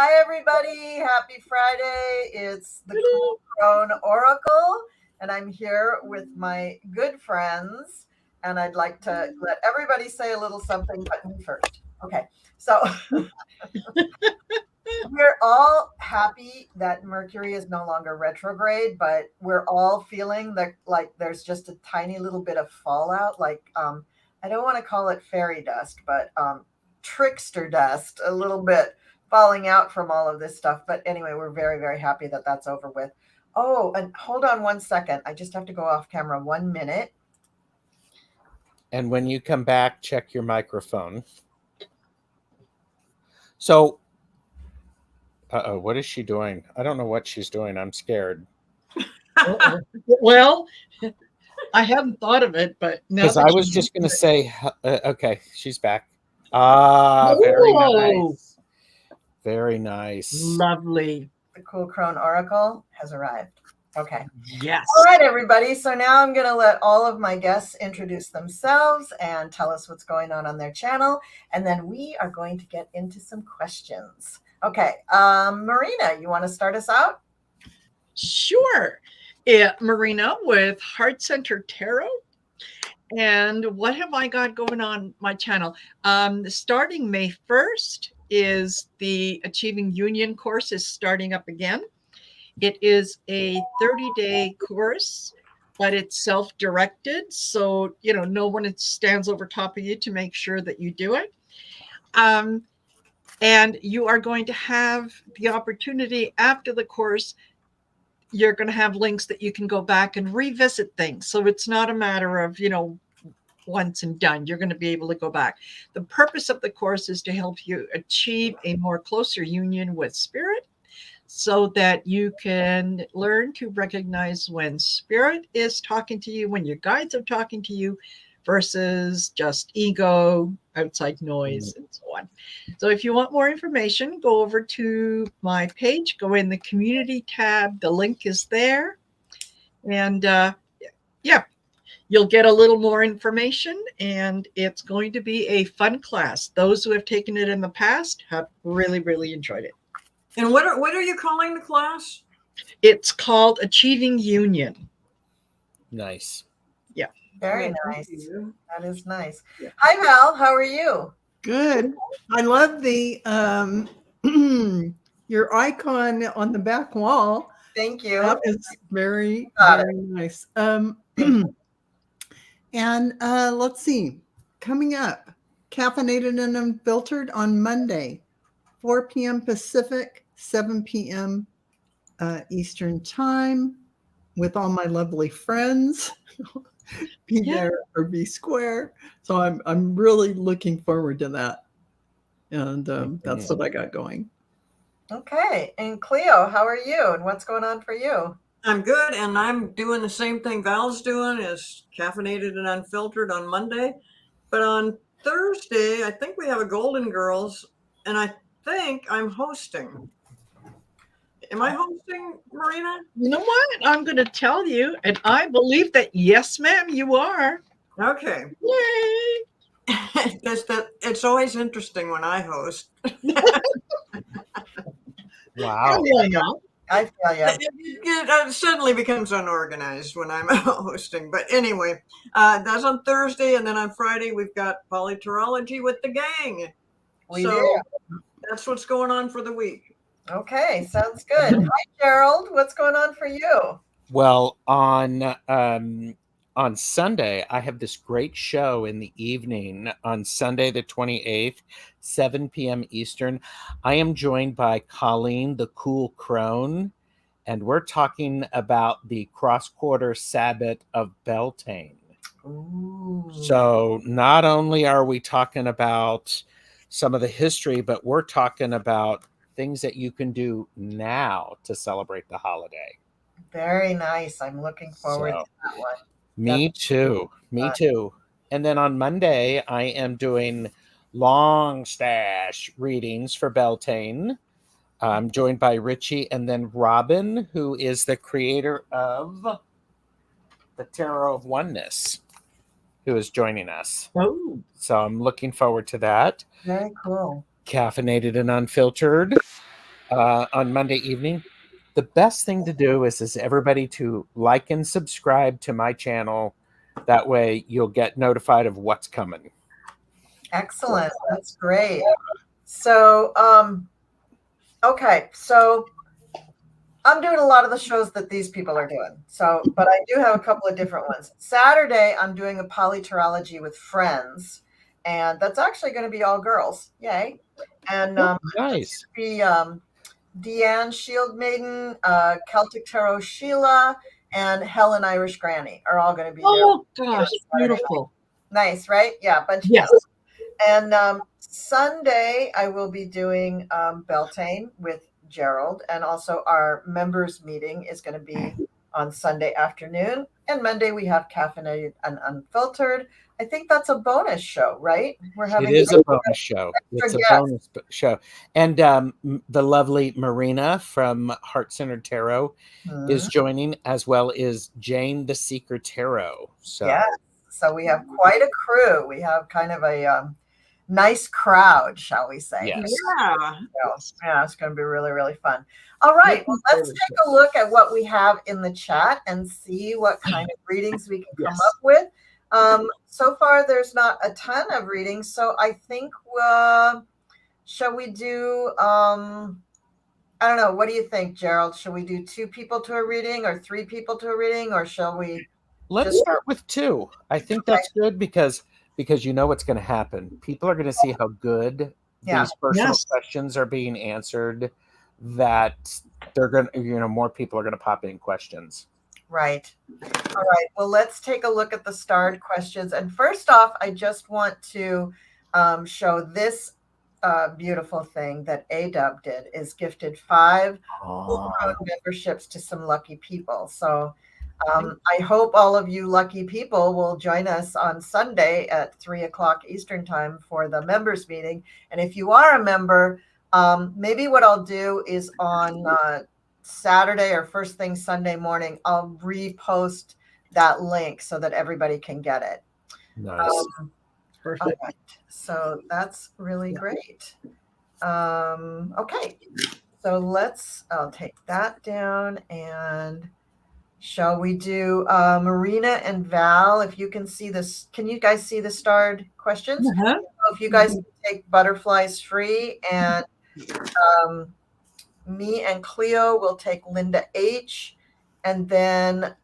Hi, everybody. Happy Friday. It's the Cool Crone Oracle, and I'm here with my good friends. And I'd like to let everybody say a little something, but me first. Okay. So we're all happy that Mercury is no longer retrograde, but we're all feeling that like there's just a tiny little bit of fallout. I don't want to call it fairy dust, but trickster dust, a little bit falling out from all of this stuff. But anyway, we're very, very happy that that's over with. Oh, and hold on 1 second. I just have to go off camera 1 minute. And when you come back, check your microphone. So, what is she doing? I don't know what she's doing. I'm scared. Well, I hadn't thought of it, but now because I was just going to say, okay, she's back. Very nice. Very nice. Lovely. The Cool Crone Oracle has arrived. Okay. Yes. All right, everybody. So now I'm going to let all of my guests introduce themselves and tell us what's going on their channel. And then we are going to get into some questions. Okay. Marina, you want to start us out? Sure. Marina with Heart Center Tarot. And what have I got going on my channel? Starting May 1st is the Achieving Union course is starting up again. It is a 30-day course, but it's self-directed. So, no one stands over top of you to make sure that you do it. And you are going to have the opportunity after the course, you're going to have links that you can go back and revisit things. So it's not a matter of, once and done. You're going to be able to go back. The purpose of the course is to help you achieve a more closer union with spirit so that you can learn to recognize when spirit is talking to you, when your guides are talking to you, versus just ego, outside noise, and so on. So if you want more information, go over to my page, go in the community tab. The link is there. And yeah, you'll get a little more information, and it's going to be a fun class. Those who have taken it in the past have really, really enjoyed it. And what are you calling the class? It's called Achieving Union. Nice. Yeah. Very nice. That is nice. Yeah. Hi, Val. How are you? Good. I love the your icon on the back wall. Thank you. That is very, very nice. And let's see. Coming up, Caffeinated and Unfiltered on Monday, 4 p.m. Pacific, 7 p.m. Eastern Time, with all my lovely friends. Be there or be square. So I'm really looking forward to that. And that's what I got going. Okay. And Cleo, how are you? And what's going on for you? I'm good. And I'm doing the same thing Val's doing, is Caffeinated and Unfiltered on Monday. But on Thursday, I think we have a Golden Girls, and I think I'm hosting. Am I hosting, Marina? You know what? I'm going to tell you, and I believe that, yes, ma'am, you are. Okay. Yay! It's always interesting when I host. Wow. I feel you. It suddenly becomes unorganized when I'm hosting. But anyway, that's on Thursday. And then on Friday, we've got Polyterology with the gang. We do. That's what's going on for the week. Okay, sounds good. Hi, Gerald. What's going on for you? Well, on Sunday, I have this great show in the evening on Sunday, the 28th, 7 p.m. Eastern. I am joined by Colleen, the Cool Crone, and we're talking about the cross-quarter Sabbat of Beltane. Ooh. So not only are we talking about some of the history, but we're talking about things that you can do now to celebrate the holiday. Very nice. I'm looking forward to that one. Me too. And then on Monday, I am doing long stash readings for Beltane. I'm joined by Richie and then Robin, who is the creator of the Tarot of Oneness, who is joining us. Oh. So I'm looking forward to that. Very cool. Caffeinated and Unfiltered. on Monday evening. The best thing to do is everybody to like and subscribe to my channel. That way you'll get notified of what's coming. Excellent. That's great. So, okay. So I'm doing a lot of the shows that these people are doing. So, but I do have a couple of different ones. Saturday, I'm doing a polyterology with friends, and that's actually going to be all girls. Yay. And Nice. be Deanne Shield Maiden, Celtic Tarot Sheila, and Helen Irish Granny are all going to be there. Oh gosh, beautiful. Nice, right? Yeah, bunch of Yes. people. And Sunday, I will be doing Beltane with Gerald, and also our members meeting is going to be on Sunday afternoon. And Monday we have Caffeinated and Unfiltered. I think that's a bonus show, right? We're having It is a bonus show. It's a bonus show. And the lovely Marina from Heart Centered Tarot is joining, as well as Jane the Seeker Tarot. So yeah, so we have quite a crew. We have kind of a nice crowd, shall we say? Yes. Yeah. So, yeah, it's going to be really, really fun. All right, well, let's take a look at what we have in the chat and see what kind of readings we can come up with. So far, there's not a ton of readings, so I think, shall we do, I don't know, what do you think, Gerald? Shall we do 2 people to a reading or 3 people to a reading, or shall we? Let's start with 2. I think that's good because you know what's going to happen. People are going to see how good these personal questions are being answered, that they're going to, more people are going to pop in questions. Right. All right. Well, let's take a look at the starred questions. And first off, I just want to show this beautiful thing that AW did, is gifted 5 Cool Crone memberships to some lucky people. So I hope all of you lucky people will join us on Sunday at 3:00 Eastern time for the members meeting. And if you are a member, maybe what I'll do is on Saturday or first thing Sunday morning, I'll repost that link so that everybody can get it. Nice. Perfect. All right. So that's really great. Okay. So I'll take that down, and shall we do Marina and Val? If you can see this, can you guys see the starred questions? So if you guys can take Butterflies Free, and me and Cleo will take Linda H, and then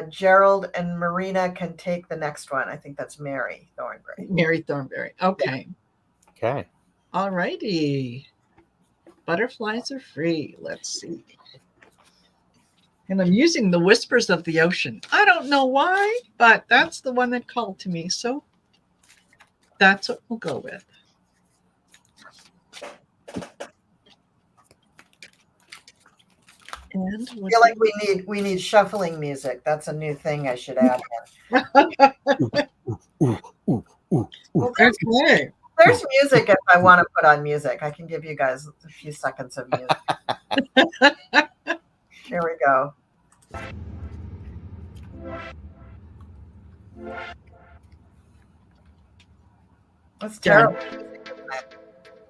Gerald and Marina can take the next one. I think that's Mary Thornberry. Mary Thornberry. Okay. Okay. All righty. Butterflies are free. Let's see. And I'm using the Whispers of the Ocean. I don't know why, but that's the one that called to me. So that's what we'll go with. And I feel like we need shuffling music. That's a new thing I should add in. Okay. There's music if I want to put on music. I can give you guys a few seconds of music. Here we go. That's terrible.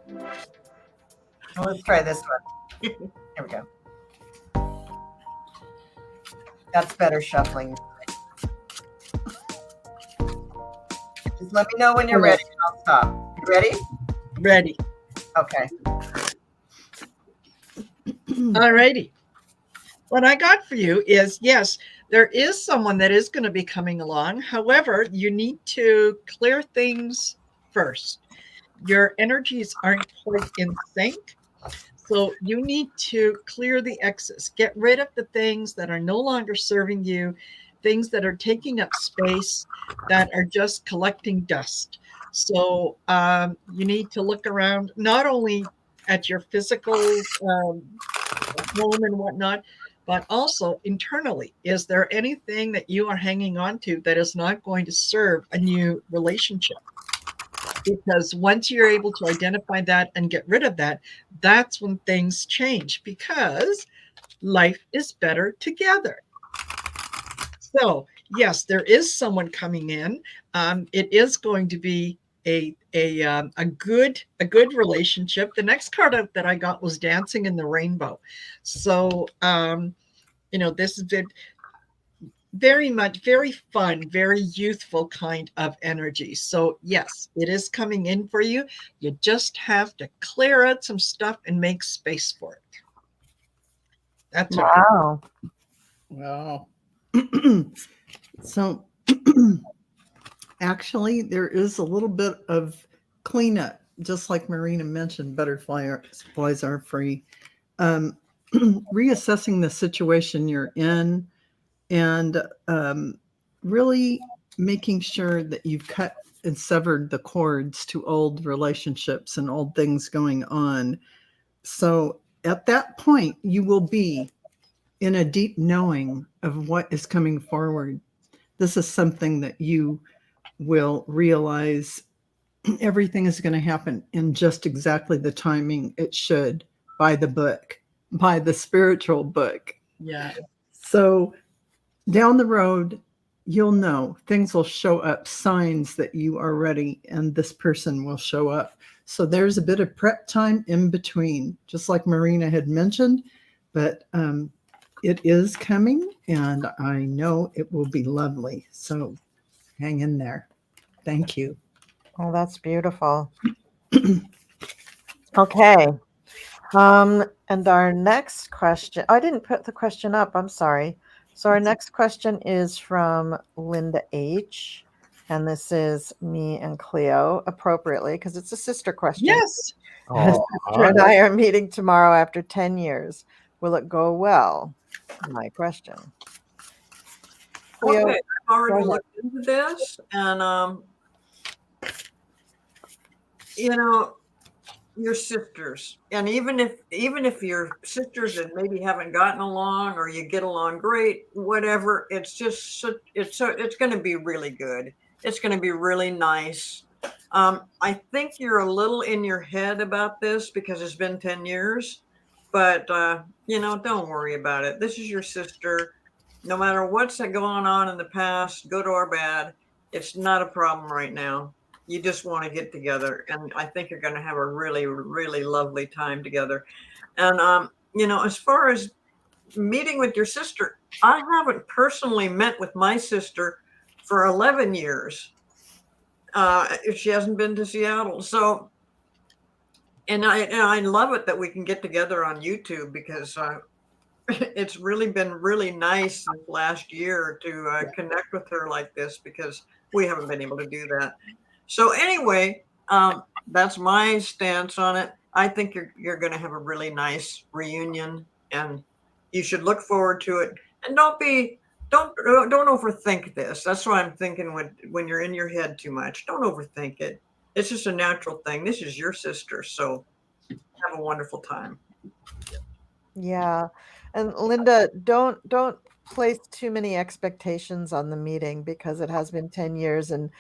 Well, let's try this one. Here we go. That's better shuffling. Just let me know when you're ready. I'll stop. You ready? Ready. Okay. All righty. What I got for you is, yes, there is someone that is going to be coming along. However, you need to clear things first. Your energies aren't quite in sync. So you need to clear the excess. Get rid of the things that are no longer serving you, things that are taking up space, that are just collecting dust. So you need to look around, not only at your physical home and whatnot, but also internally. Is there anything that you are hanging on to that is not going to serve a new relationship? Because once you're able to identify that and get rid of that, that's when things change, because life is better together. So yes, there is someone coming in. It is going to be a good relationship. The next card out that I got was Dancing in the Rainbow. So this is very much very fun, very youthful kind of energy. So yes, it is coming in for you. You just have to clear out some stuff and make space for it. That's wow. Wow. So actually, there is a little bit of cleanup, just like Marina mentioned, butterflies are free. Reassessing the situation you're in and really making sure that you've cut and severed the cords to old relationships and old things going on. So at that point, you will be in a deep knowing of what is coming forward. This is something that you will realize everything is going to happen in just exactly the timing it should, by the book, by the spiritual book. Yeah. So down the road, you'll know things will show up, signs that you are ready, and this person will show up. So there's a bit of prep time in between, just like Marina had mentioned, but it is coming, and I know it will be lovely. So hang in there. Thank you. Oh, that's beautiful. Okay. And our next question, I didn't put the question up. I'm sorry. So our next question is from Linda H. And this is me and Cleo appropriately because it's a sister question. Yes. Sister and I are meeting tomorrow after 10 years. Will it go well? My question. Cleo, Okay, I've already go ahead. looked into this, and your sisters, and even if your sisters that maybe haven't gotten along or you get along great, whatever, it's going to be really good. It's going to be really nice. I think you're a little in your head about this because it's been 10 years, but don't worry about it. This is your sister. No matter what's going on in the past, good or bad, it's not a problem right now. You just want to get together, and I think you're going to have a really, really lovely time together. And as far as meeting with your sister, I haven't personally met with my sister for 11 years. If she hasn't been to Seattle, so and I love it that we can get together on YouTube because it's really been really nice this last year to connect with her like this because we haven't been able to do that. So anyway, that's my stance on it. I think you're going to have a really nice reunion, and you should look forward to it. And don't overthink this. That's what I'm thinking when you're in your head too much. Don't overthink it. It's just a natural thing. This is your sister, so have a wonderful time. Yeah. And Linda, don't place too many expectations on the meeting because it has been 10 years, and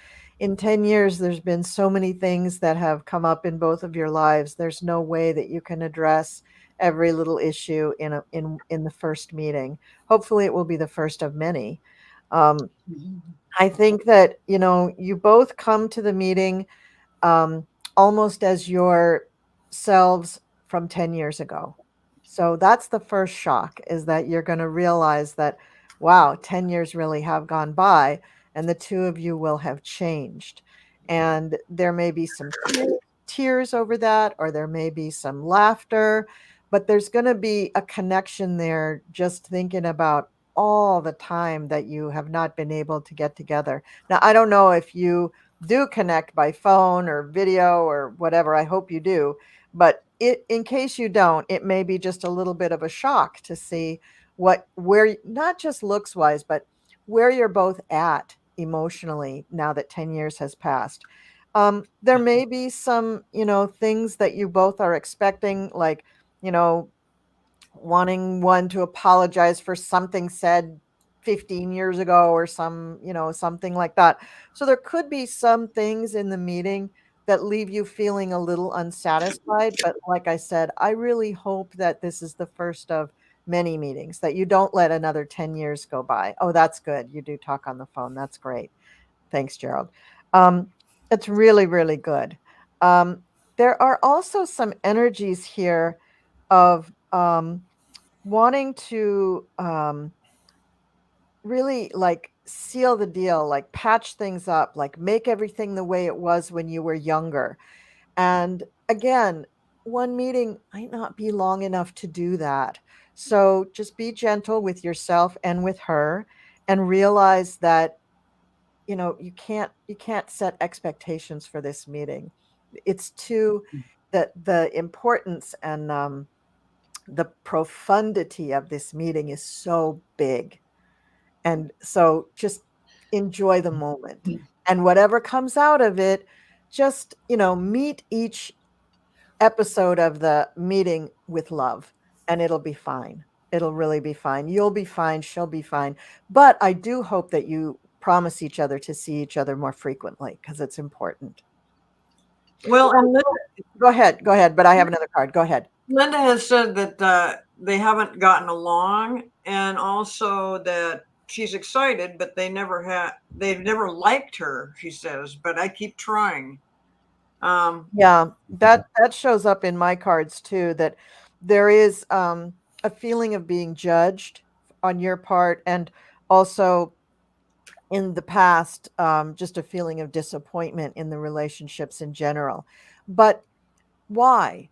in 10 years there's been so many things that have come up in both of your lives. There's no way that you can address every little issue in the first meeting. Hopefully it will be the first of many. I think that you both come to the meeting almost as yourselves from 10 years ago. So that's the first shock, is that you're going to realize that, wow, 10 years really have gone by, and the two of you will have changed. And there may be some tears over that, or there may be some laughter, but there's going to be a connection there just thinking about all the time that you have not been able to get together. Now, I don't know if you do connect by phone or video or whatever. I hope you do. But in case you don't, it may be just a little bit of a shock to see where not just looks wise, but where you're both at emotionally now that 10 years has passed. There may be some, things that you both are expecting, like, wanting one to apologize for something said 15 years ago or something like that. So there could be some things in the meeting that leave you feeling a little unsatisfied. But like I said, I really hope that this is the first of many meetings, that you don't let another 10 years go by. Oh, that's good. You do talk on the phone. That's great. Thanks, Gerald. It's really, really good. There are also some energies here of wanting to really like seal the deal, like patch things up, like make everything the way it was when you were younger. And again, one meeting might not be long enough to do that. So just be gentle with yourself and with her and realize that you can't set expectations for this meeting. It's too the importance and the profundity of this meeting is so big. And so just enjoy the moment. And whatever comes out of it, just, meet each episode of the meeting with love, and it'll be fine. It'll really be fine. You'll be fine. She'll be fine. But I do hope that you promise each other to see each other more frequently because it's important. Well, and Go ahead. But I have another card. Go ahead. Linda has said that they haven't gotten along, and also that she's excited, but they've never liked her, she says, but I keep trying. Yeah, that shows up in my cards too, that there is a feeling of being judged on your part, and also in the past, just a feeling of disappointment in the relationships in general. But why?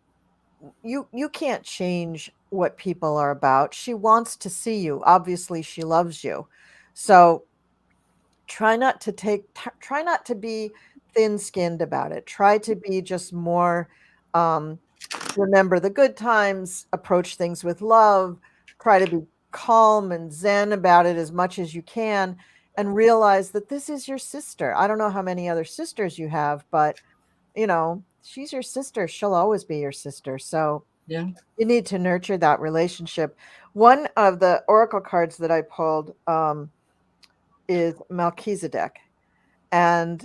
You can't change what people are about. She wants to see you. Obviously, she loves you. So try not to be thin-skinned about it. Try to be just more remember the good times, approach things with love, try to be calm and zen about it as much as you can, and realize that this is your sister. I don't know how many other sisters you have, but she's your sister. She'll always be your sister. So Yeah. you need to nurture that relationship. One of the oracle cards that I pulled is Melchizedek. And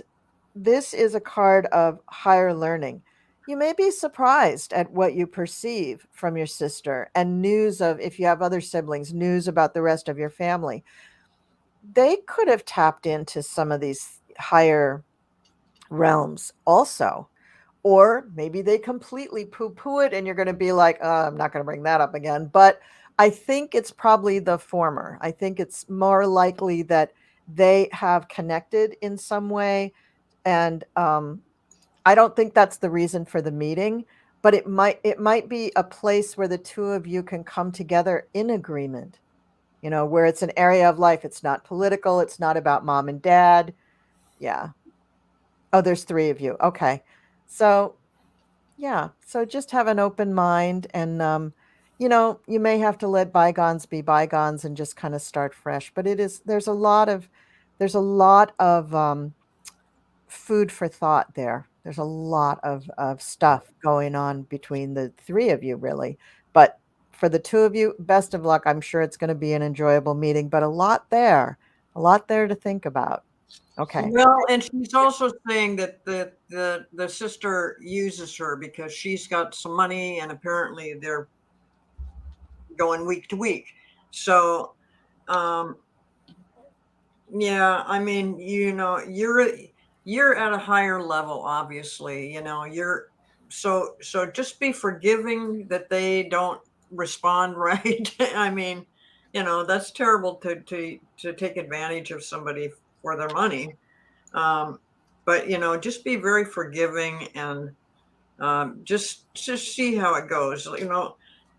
this is a card of higher learning. You may be surprised at what you perceive from your sister and news of, if you have other siblings, news about the rest of your family. They could have tapped into some of these higher realms also. Or maybe they completely poo-poo it and you're going to be like, I'm not going to bring that up again. But I think it's probably the former. I think it's more likely that they have connected in some way. And I don't think that's the reason for the meeting, but it might be a place where the two of you can come together in agreement, where it's an area of life. It's not political. It's not about mom and dad. Yeah. Oh, there's three of you. Okay. So yeah. So just have an open mind and, you may have to let bygones be bygones and just kind of start fresh, but there's a lot of food for thought there. There's a lot of stuff going on between the three of you, really. But for the two of you, best of luck. I'm sure it's going to be an enjoyable meeting, but a lot there to think about. Okay. Well, and she's also saying that the sister uses her because she's got some money, and apparently they're going week to week. So, yeah, I mean, you're at a higher level, obviously. You're so just be forgiving that they don't respond right. I mean, that's terrible to take advantage of somebody for their money. But just be very forgiving and just see how it goes.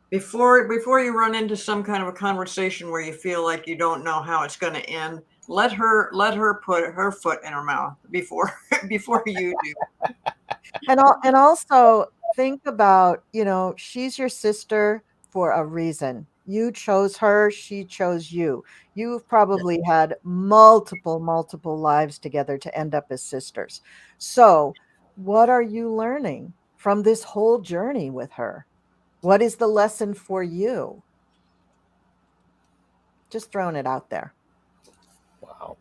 Before you run into some kind of a conversation where you feel like you don't know how it's going to end, let her put her foot in her mouth before before you do. And also think about, she's your sister for a reason. You chose her, she chose you. You've probably had multiple lives together to end up as sisters. So, what are you learning from this whole journey with her? What is the lesson for you? Just throwing it out there. Wow.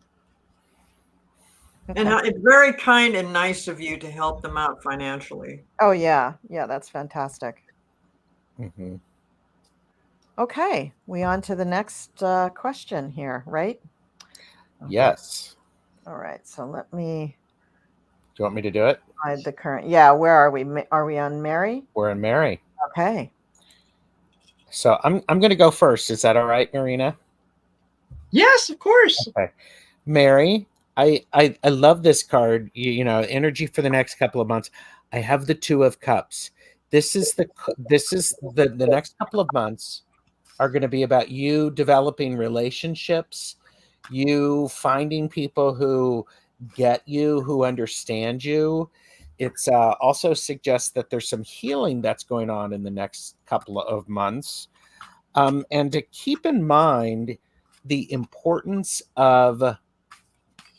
And Okay. it's very kind and nice of you to help them out financially. Oh, yeah. Yeah, that's fantastic. Mm-hmm. Okay, we on to the next question here, right? Okay. Yes. All right, so let me you want me to do it? The current. Yeah. Where are we? Are we on Mary? We're in Mary. Okay. So I'm going to go first. Is that all right, Marina? Yes, of course. Okay. Mary, I love this card. You know, energy for the next couple of months. I have the Two of Cups. This is the next couple of months are going to be about you developing relationships, you finding people who get you, who understand you. It's also suggests that there's some healing that's going on in the next couple of months. And to keep in mind the importance of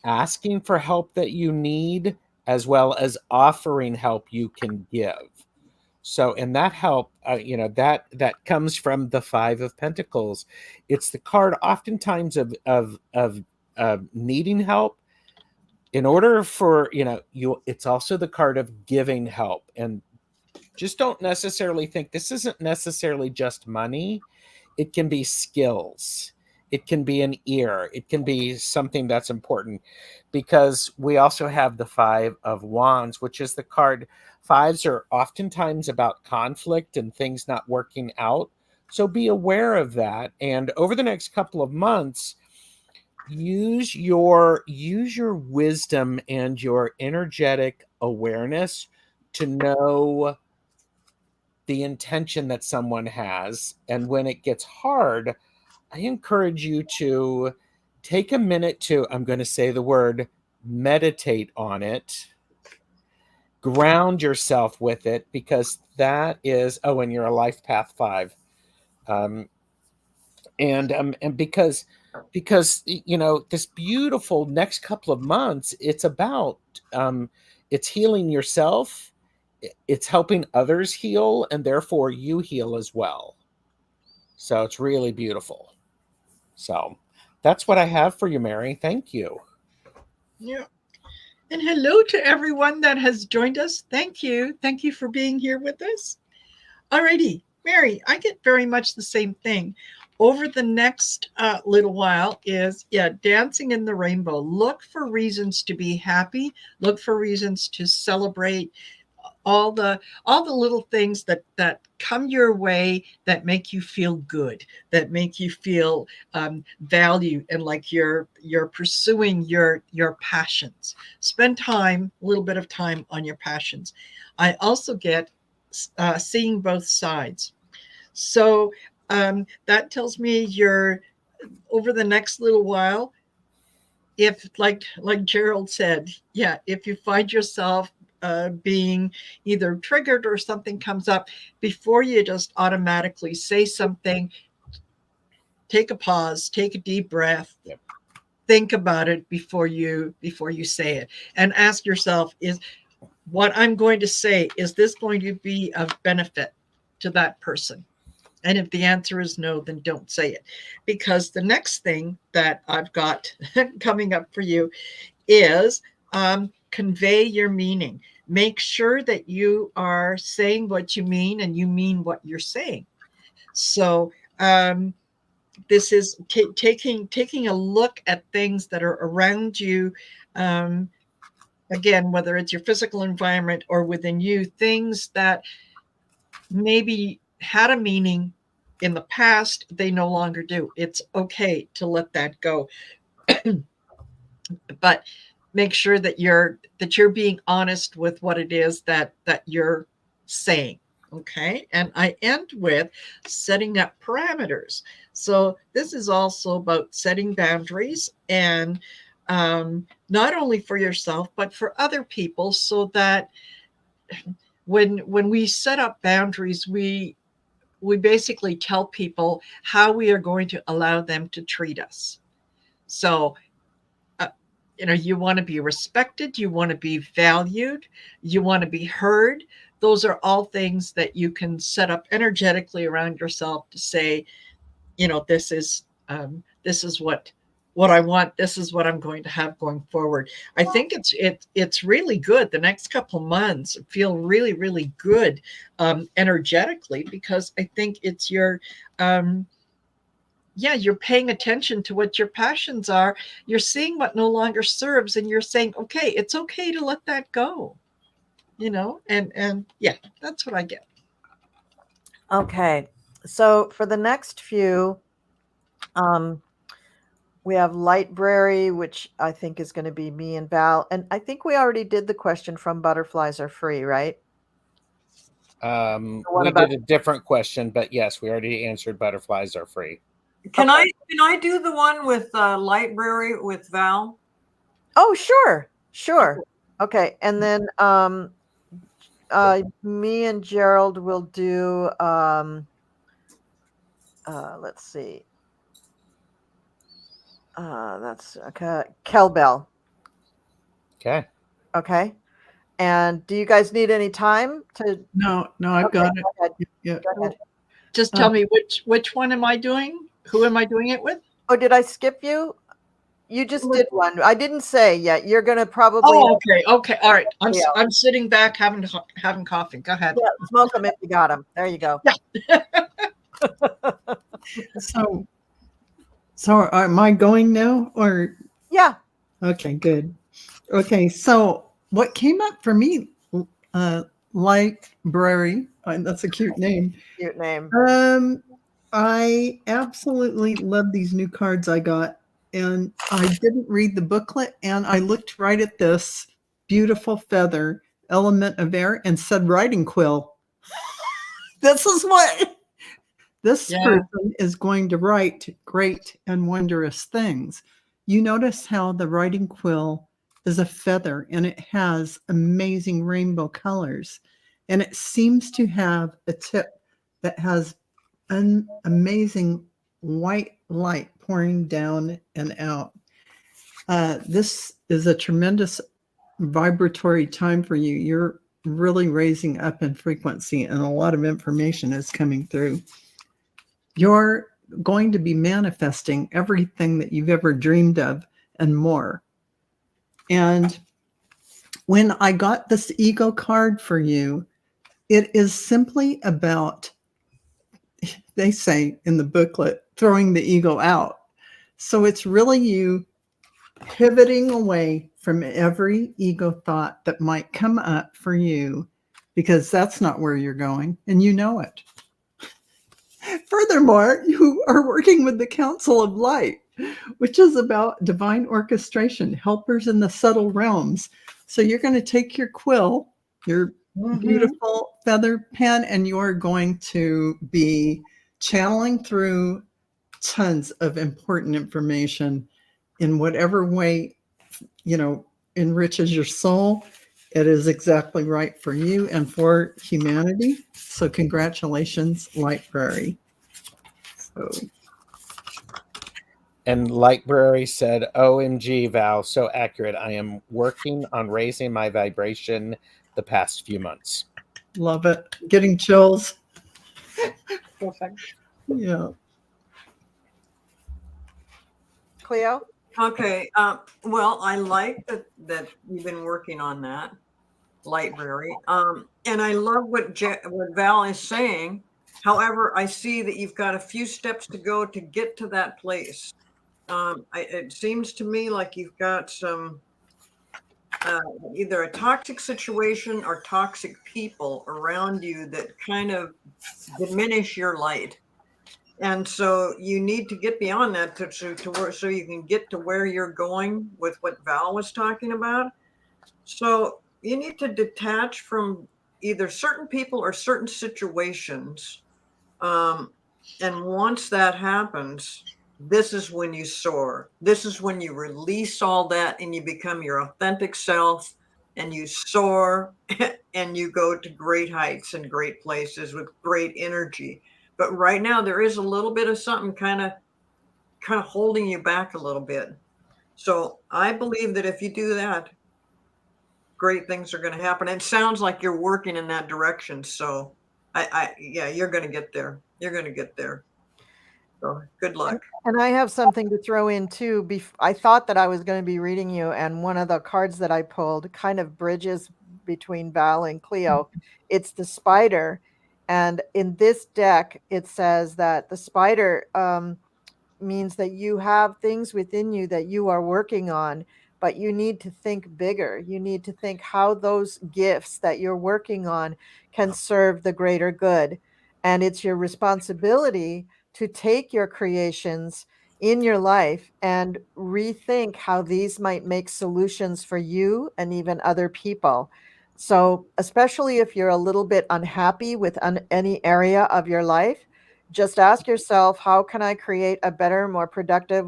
asking for help that you need, as well as offering help you can give. So, and that help, that comes from the Five of Pentacles. It's the card oftentimes of needing help. In order for it's also the card of giving help. And just don't necessarily think this isn't necessarily just money. It can be skills. It can be an ear. It can be something that's important, because we also have the Five of Wands, which is the card. Fives are oftentimes about conflict and things not working out. So be aware of that. And over the next couple of months, use your wisdom and your energetic awareness to know the intention that someone has. And when it gets hard, I encourage you to take a minute to, I'm going to say the word, meditate on it, ground yourself with it, because that is, and you're a life path 5. And because this beautiful next couple of months, it's about, it's healing yourself, it's helping others heal, and therefore you heal as well. So it's really beautiful. So that's what I have for you, Mary. Thank you. Yeah. And hello to everyone that has joined us. Thank you. Thank you for being here with us. Alrighty, Mary, I get very much the same thing. Over the next little while is, dancing in the rainbow. Look for reasons to be happy. Look for reasons to celebrate all the little things that come your way, that make you feel good, that make you feel valued, and like you're pursuing your passions. Spend a little bit of time on your passions. I also get seeing both sides. So that tells me you're, over the next little while, if like Gerald said, if you find yourself being either triggered or something comes up, before you just automatically say something, take a pause, take a deep breath, think about it before you say it, and ask yourself, is what I'm going to say, is this going to be of benefit to that person? And if the answer is no, then don't say it. Because the next thing that I've got coming up for you is convey your meaning. Make sure that you are saying what you mean, and you mean what you're saying. So this is taking a look at things that are around you. Again, whether it's your physical environment or within you, things that maybe had a meaning in the past, they no longer do. It's okay to let that go. But make sure that you're being honest with what it is that you're saying. Okay. And I end with setting up parameters. So this is also about setting boundaries, and not only for yourself, but for other people, so that when we set up boundaries, we basically tell people how we are going to allow them to treat us. So, you want to be respected, you want to be valued, you want to be heard. Those are all things that you can set up energetically around yourself to say, this is what I want. This is what I'm going to have going forward. I think it's really good. The next couple months feel really, really good energetically, because I think it's yeah, you're paying attention to what your passions are. You're seeing what no longer serves, and you're saying, okay, it's okay to let that go. And yeah, that's what I get. Okay. So for the next few, we have Lightbrary, which I think is going to be me and Val. And I think we already did the question from Butterflies Are Free, right? We did a different question, but yes, we already answered butterflies are free. Can I do the one with Lightbrary with Val? Oh, sure. Okay. And then me and Gerald will do let's see. That's okay. Kelbell. Okay. Okay. And do you guys need any time to? No, I've got it. Go ahead. Yeah. Go ahead. Just tell me which one am I doing? Who am I doing it with? Oh, did I skip you? You just did one. I didn't say yet. You're going to probably. Oh, okay. All right. I'm sitting back having coffee. Go ahead. Yeah, smoke them if you got them. There you go. Yeah. So am I going now or? Yeah. Okay, good. Okay, so what came up for me, Lightbrary, that's a cute name. Cute name. I absolutely love these new cards I got, and I didn't read the booklet, and I looked right at this beautiful feather, element of air, and said writing quill. This is what this person is going to write great and wondrous things. You notice how the writing quill is a feather and it has amazing rainbow colors. And it seems to have a tip that has an amazing white light pouring down and out. This is a tremendous vibratory time for you. You're really raising up in frequency and a lot of information is coming through. You're going to be manifesting everything that you've ever dreamed of and more. And when I got this ego card for you, it is simply about, they say in the booklet, throwing the ego out. So it's really you pivoting away from every ego thought that might come up for you, because that's not where you're going, and you know it. Furthermore, you are working with the Council of Light, which is about divine orchestration, helpers in the subtle realms. So you're going to take your quill, your beautiful feather pen, and you're going to be channeling through tons of important information in whatever way, enriches your soul. It is exactly right for you and for humanity. So congratulations, Lightbrary. And Lightbrary said, OMG, Val, so accurate. I am working on raising my vibration the past few months. Love it. Getting chills. Perfect. Yeah. Cleo? Okay. Well, I like that you've been working on that, Lightbrary. And I love what Val is saying. However, I see that you've got a few steps to go to get to that place. It seems to me like you've got some either a toxic situation or toxic people around you that kind of diminish your light. And so you need to get beyond that so you can get to where you're going with what Val was talking about. So you need to detach from either certain people or certain situations. And once that happens, this is when you soar. This is when you release all that and you become your authentic self and you soar and you go to great heights and great places with great energy. But right now there is a little bit of something kind of holding you back a little bit. So I believe that if you do that, great things are going to happen. It sounds like you're working in that direction. So yeah, you're going to get there. You're going to get there. So good luck. And I have something to throw in too. I thought that I was going to be reading you, and one of the cards that I pulled kind of bridges between Val and Cleo. It's the spider. And in this deck, it says that the spider, means that you have things within you that you are working on, but you need to think bigger. You need to think how those gifts that you're working on can serve the greater good. And it's your responsibility to take your creations in your life and rethink how these might make solutions for you and even other people. So, especially if you're a little bit unhappy with any area of your life, just ask yourself, how can I create a better, more productive,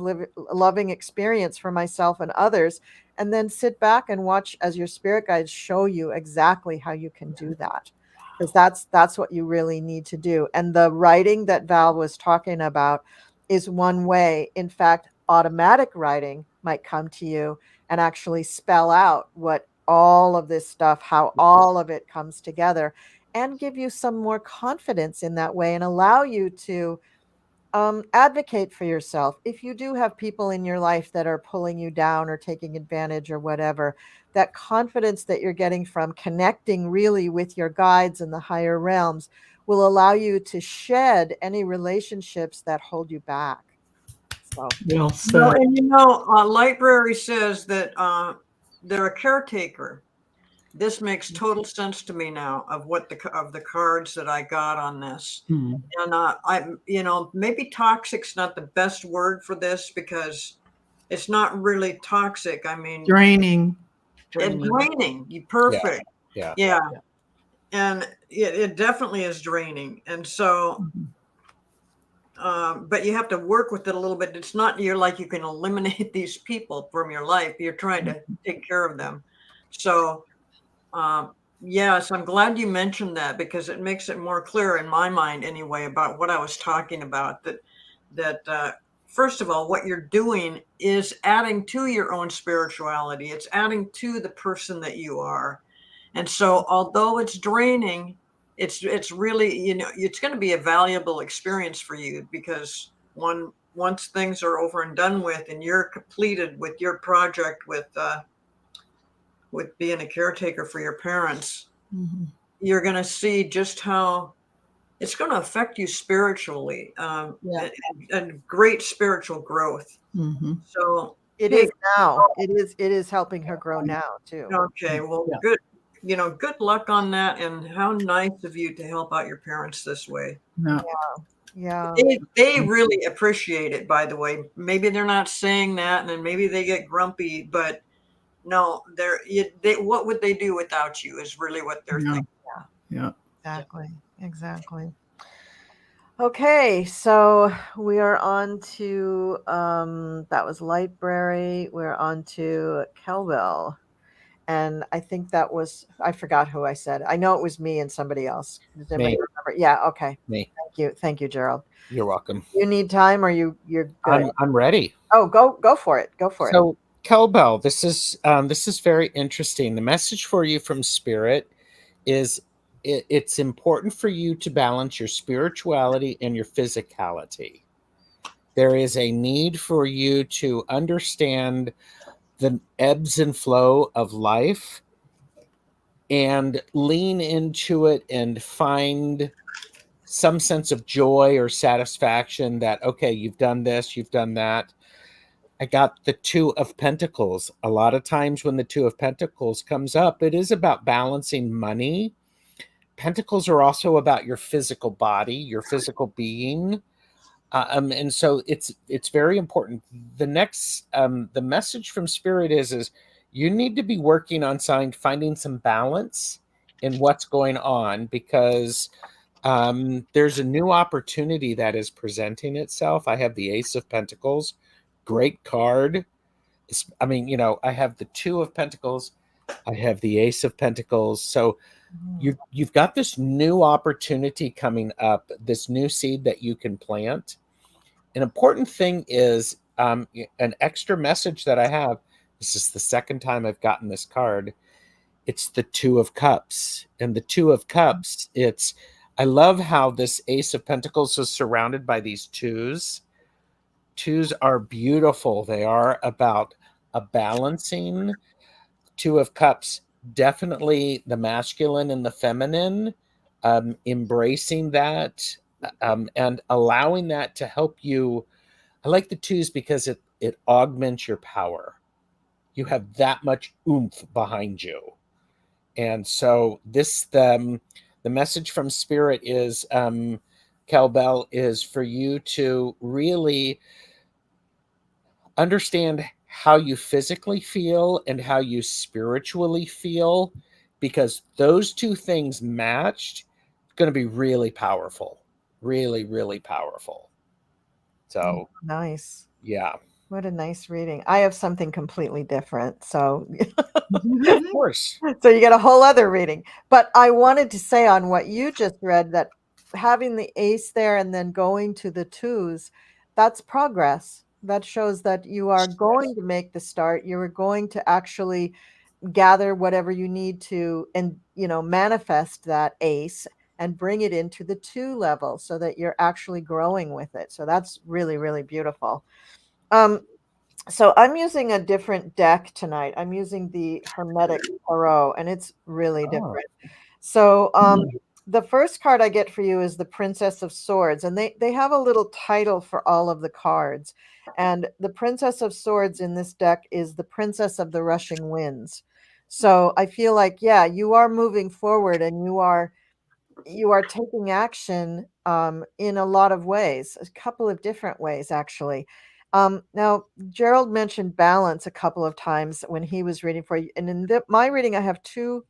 loving experience for myself and others? And then sit back and watch as your spirit guides show you exactly how you can do that. Because that's what you really need to do. And the writing that Val was talking about is one way. In fact, automatic writing might come to you and actually spell out what all of this stuff, how all of it comes together, and give you some more confidence in that way and allow you to advocate for yourself. If you do have people in your life that are pulling you down or taking advantage or whatever, that confidence that you're getting from connecting really with your guides in the higher realms will allow you to shed any relationships that hold you back. So, Well No, said. and Library says that they're a caretaker. This makes total sense to me now of what the cards that I got on this. Hmm. And maybe toxic's not the best word for this because it's not really toxic. I mean, Draining. and draining. You perfect. Yeah. Yeah. And it definitely is draining. And so, but you have to work with it a little bit. It's not you can eliminate these people from your life. You're trying to take care of them. So, yes, I'm glad you mentioned that because it makes it more clear in my mind anyway about what I was talking about. That first of all, what you're doing is adding to your own spirituality. It's adding to the person that you are. And so although it's draining, it's really, it's going to be a valuable experience for you because once things are over and done with and you're completed with your project with being a caretaker for your parents, you're going to see just how it's going to affect you spiritually, and great spiritual growth. So it is now. It is helping her grow now too. Okay, well, good. Good luck on that, and how nice of you to help out your parents this way. Yeah. They really appreciate it, by the way. Maybe they're not saying that, and then maybe they get grumpy, but no, what would they do without you is really what they're thinking. Yeah. Exactly. Okay, so we are on to that was Library. We're on to Kelbell. And I think I forgot who I said. I know it was me and somebody else. Does anybody remember? Yeah, okay. Me. Thank you, Gerald. You're welcome. You need time or you're good? I'm ready. Oh, go for it. Go for it. So, Kelbell, this is very interesting. The message for you from Spirit is it's important for you to balance your spirituality and your physicality. There is a need for you to understand the ebbs and flow of life and lean into it and find some sense of joy or satisfaction that, okay, you've done this, you've done that. I got the Two of Pentacles. A lot of times when the Two of Pentacles comes up, it is about balancing money. Pentacles are also about your physical body, your physical being. And so it's very important. The next, the message from Spirit is you need to be working on finding some balance in what's going on because there's a new opportunity that is presenting itself. I have the Ace of Pentacles, great card. I have the Two of Pentacles, I have the Ace of Pentacles. So you've got this new opportunity coming up, this new seed that you can plant. An important thing is an extra message that I have. This is the second time I've gotten this card. It's the Two of Cups. And the Two of Cups, I love how this Ace of Pentacles is surrounded by these twos. Twos are beautiful. They are about a balancing. Two of Cups, definitely the masculine and the feminine, embracing that and allowing that to help you I like the twos because it augments your power. You have that much oomph behind you. And so the message from Spirit is, Cowbell, is for you to really understand how you physically feel and how you spiritually feel, because those two things matched going to be really powerful, really, really powerful. So Nice. yeah, What a nice reading. I have something completely different. So of course. so you get a whole other reading. But I wanted to say on what you just read that having the ace there and then going to the twos, that's progress. That shows that you are going to make the start. You are going to actually gather whatever you need to and manifest that ace and bring it into the two level so that you're actually growing with it. So that's really, really beautiful. So I'm using a different deck tonight. I'm using the Hermetic Tarot, and it's really different. So the first card I get for you is the Princess of Swords, and they have a little title for all of the cards. And the Princess of Swords in this deck is the Princess of the Rushing Winds. So I feel like, yeah, you are moving forward and you are taking action in a lot of ways, a couple of different ways, actually. Now, Gerald mentioned balance a couple of times when he was reading for you. And in my reading, I have two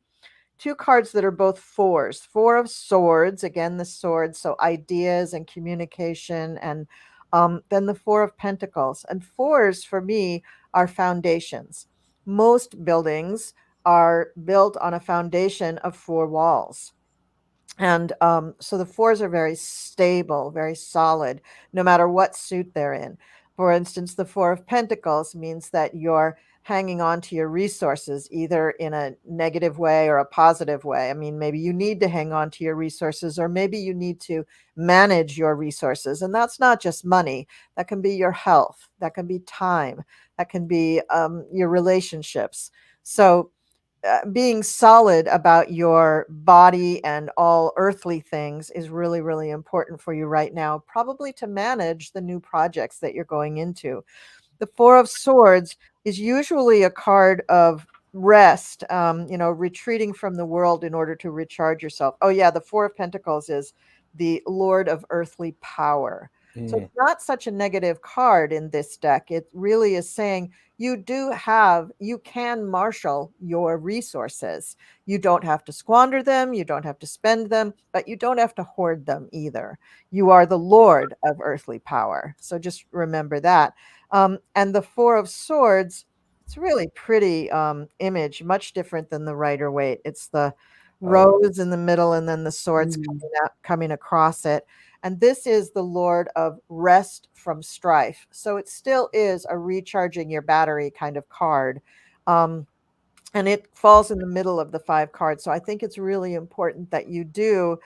cards that are both fours. Four of Swords, again, the sword, so ideas and communication, and then the Four of Pentacles. And fours, for me, are foundations. Most buildings are built on a foundation of four walls. And so the fours are very stable, very solid, no matter what suit they're in. For instance, the Four of Pentacles means that you're hanging on to your resources, either in a negative way or a positive way. I mean, maybe you need to hang on to your resources, or maybe you need to manage your resources. And that's not just money. That can be your health. That can be time. That can be your relationships. So being solid about your body and all earthly things is really, really important for you right now, probably to manage the new projects that you're going into. The Four of Swords is usually a card of rest, retreating from the world in order to recharge yourself. Oh, yeah, the Four of Pentacles is the Lord of earthly power. So it's not such a negative card in this deck. It really is saying you can marshal your resources. You don't have to squander them. You don't have to spend them, but you don't have to hoard them either. You are the Lord of earthly power. So just remember that. And the Four of Swords, it's a really pretty image, much different than the Rider-Waite. It's the rose in the middle and then the swords coming across it. And this is the Lord of Rest from Strife. So it still is a recharging your battery kind of card. And it falls in the middle of the 5 cards. So I think it's really important that you do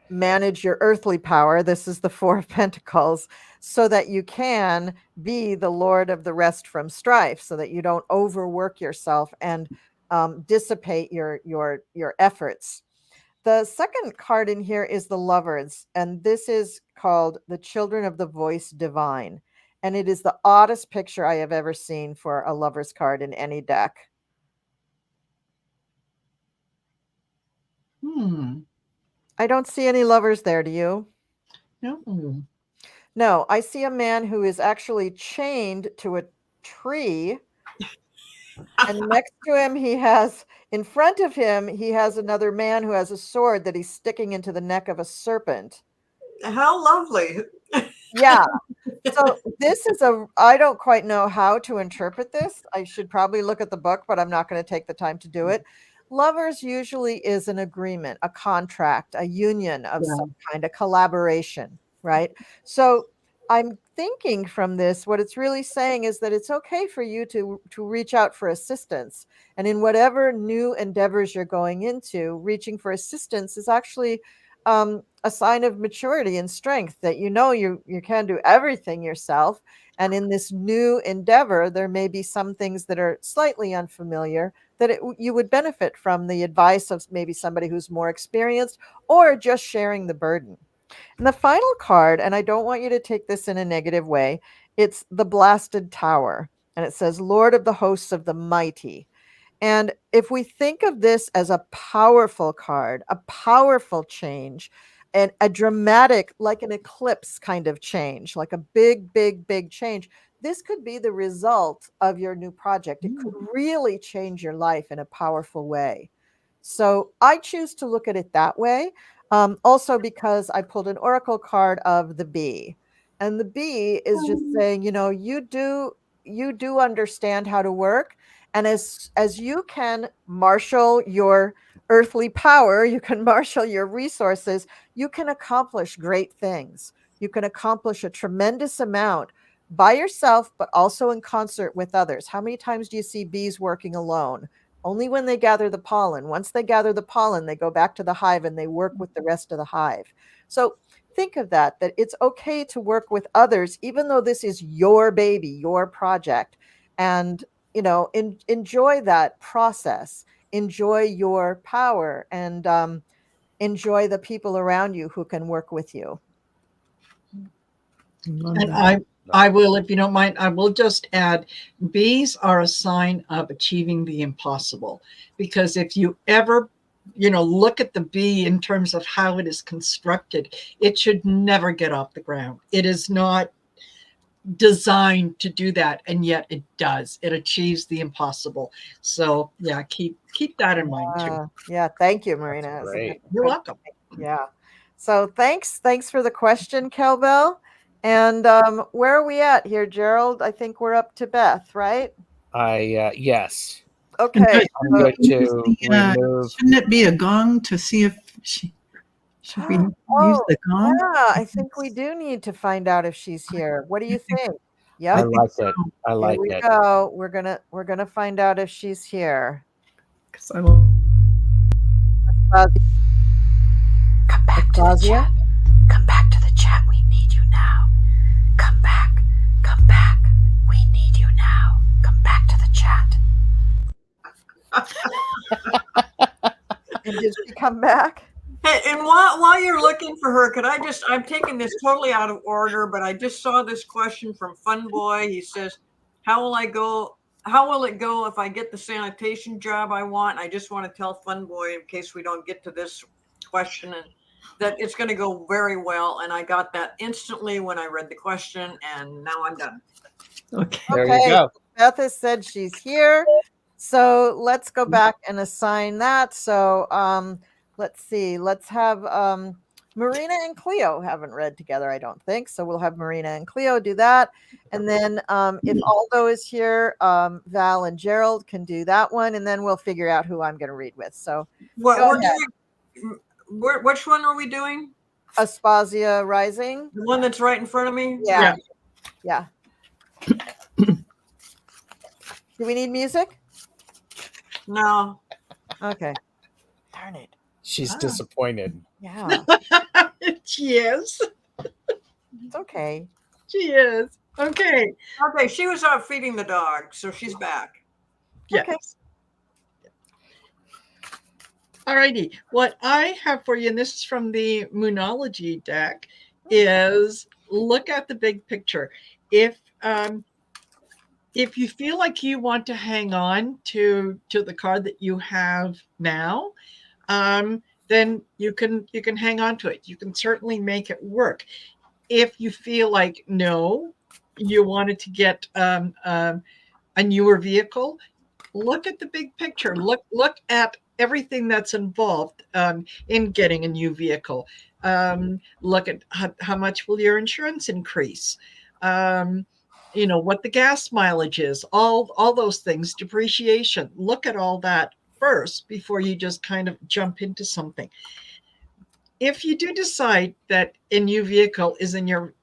manage your earthly power. This is the Four of Pentacles, so that you can be the Lord of the Rest from Strife, so that you don't overwork yourself and dissipate your efforts. The second card in here is the Lovers, and this is called the Children of the Voice Divine. And it is the oddest picture I have ever seen for a Lovers card in any deck. I don't see any lovers there, do you? No. No, I see a man who is actually chained to a tree. And next to him, in front of him, he has another man who has a sword that he's sticking into the neck of a serpent. How lovely. Yeah. So this is I don't quite know how to interpret this. I should probably look at the book, but I'm not going to take the time to do it. Lovers usually is an agreement, a contract, a union of some kind, a collaboration, right? So I'm thinking from this, what it's really saying is that it's okay for you to reach out for assistance. And in whatever new endeavors you're going into, reaching for assistance is actually a sign of maturity and strength, that you can't do everything yourself. And in this new endeavor, there may be some things that are slightly unfamiliar, that you would benefit from the advice of maybe somebody who's more experienced, or just sharing the burden. And the final card, and I don't want you to take this in a negative way, it's the Blasted Tower. And it says, Lord of the hosts of the mighty. And if we think of this as a powerful card, a powerful change, and a dramatic, like an eclipse kind of change, like a big, big, big change, this could be the result of your new project. It could really change your life in a powerful way. So I choose to look at it that way. Also, because I pulled an oracle card of the bee, and the bee is just saying, you do understand how to work, and as you can marshal your earthly power, you can marshal your resources, you can accomplish great things. You can accomplish a tremendous amount by yourself, but also in concert with others. How many times do you see bees working alone? Only when they gather the pollen. Once they gather the pollen, they go back to the hive and they work with the rest of the hive. So think of that it's okay to work with others, even though this is your baby, your project. And, enjoy that process, enjoy your power, and enjoy the people around you who can work with you. And I will, if you don't mind, I will just add, bees are a sign of achieving the impossible. Because if you ever, look at the bee in terms of how it is constructed, it should never get off the ground. It is not designed to do that, and yet it does. It achieves the impossible. So yeah, keep that in mind too. Yeah, thank you, Marina. Great. You're welcome. Yeah. So thanks for the question, Kelbell. And where are we at here, Gerald? I think we're up to Beth, right? Yes. Okay. I'm going to remove. Shouldn't it be a gong to see if should we use the gong? Yeah, I think we do need to find out if she's here. What do you think? I Yep. like it. I like Here we it. go. We're gonna find out if she's here. Because I will. Come back to the chat. Come back to the chat. We need you now. Come back. Come back. We need you now. Come back to the chat. And did she come back? Hey, and while you're looking for her, I'm taking this totally out of order, but I just saw this question from Fun Boy. He says, how will it go if I get the sanitation job I want? I just want to tell Fun Boy, in case we don't get to this question, and that it's going to go very well. And I got that instantly when I read the question, and now I'm done. Okay. There you go. Beth has said she's here. So let's go back and assign that. So let's see. Let's have Marina and Cleo haven't read together, I don't think. So we'll have Marina and Cleo do that. And then if Aldo is here, Val and Gerald can do that one. And then we'll figure out who I'm going to read with. So which one are we doing? Aspasia Rising. The one that's right in front of me? Yeah. Do we need music? No. Okay. Darn it. She's disappointed. Yeah. She is. It's okay. She is. Okay. Okay. She was out feeding the dog, so she's back. Yes. Okay. All righty. What I have for you, and this is from the Moonology deck, is look at the big picture. If you feel like you want to hang on to the card that you have now, then you can hang on to it. You can certainly make it work. If you feel like no, you wanted to get a newer vehicle, look at the big picture. Look at everything that's involved in getting a new vehicle. Look at how much will your insurance increase. What the gas mileage is, all those things, depreciation. Look at all that first before you just kind of jump into something. If you do decide that a new vehicle is in your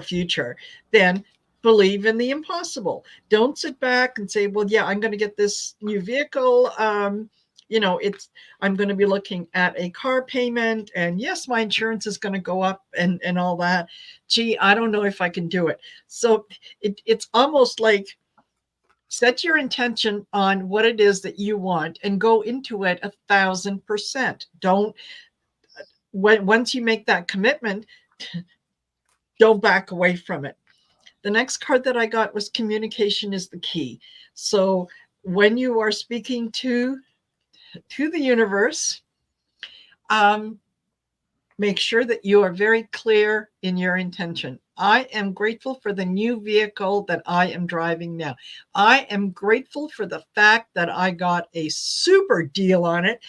future, then believe in the impossible. Don't sit back and say, well, yeah, I'm going to get this new vehicle. I'm going to be looking at a car payment, and yes, my insurance is going to go up and all that. Gee, I don't know if I can do it. So it's almost like set your intention on what it is that you want and go into it 1,000%. once you make that commitment, don't back away from it. The next card that I got was communication is the key. So when you are speaking to the universe, make sure that you are very clear in your intention. I am grateful for the new vehicle that I am driving now. I am grateful for the fact that I got a super deal on it.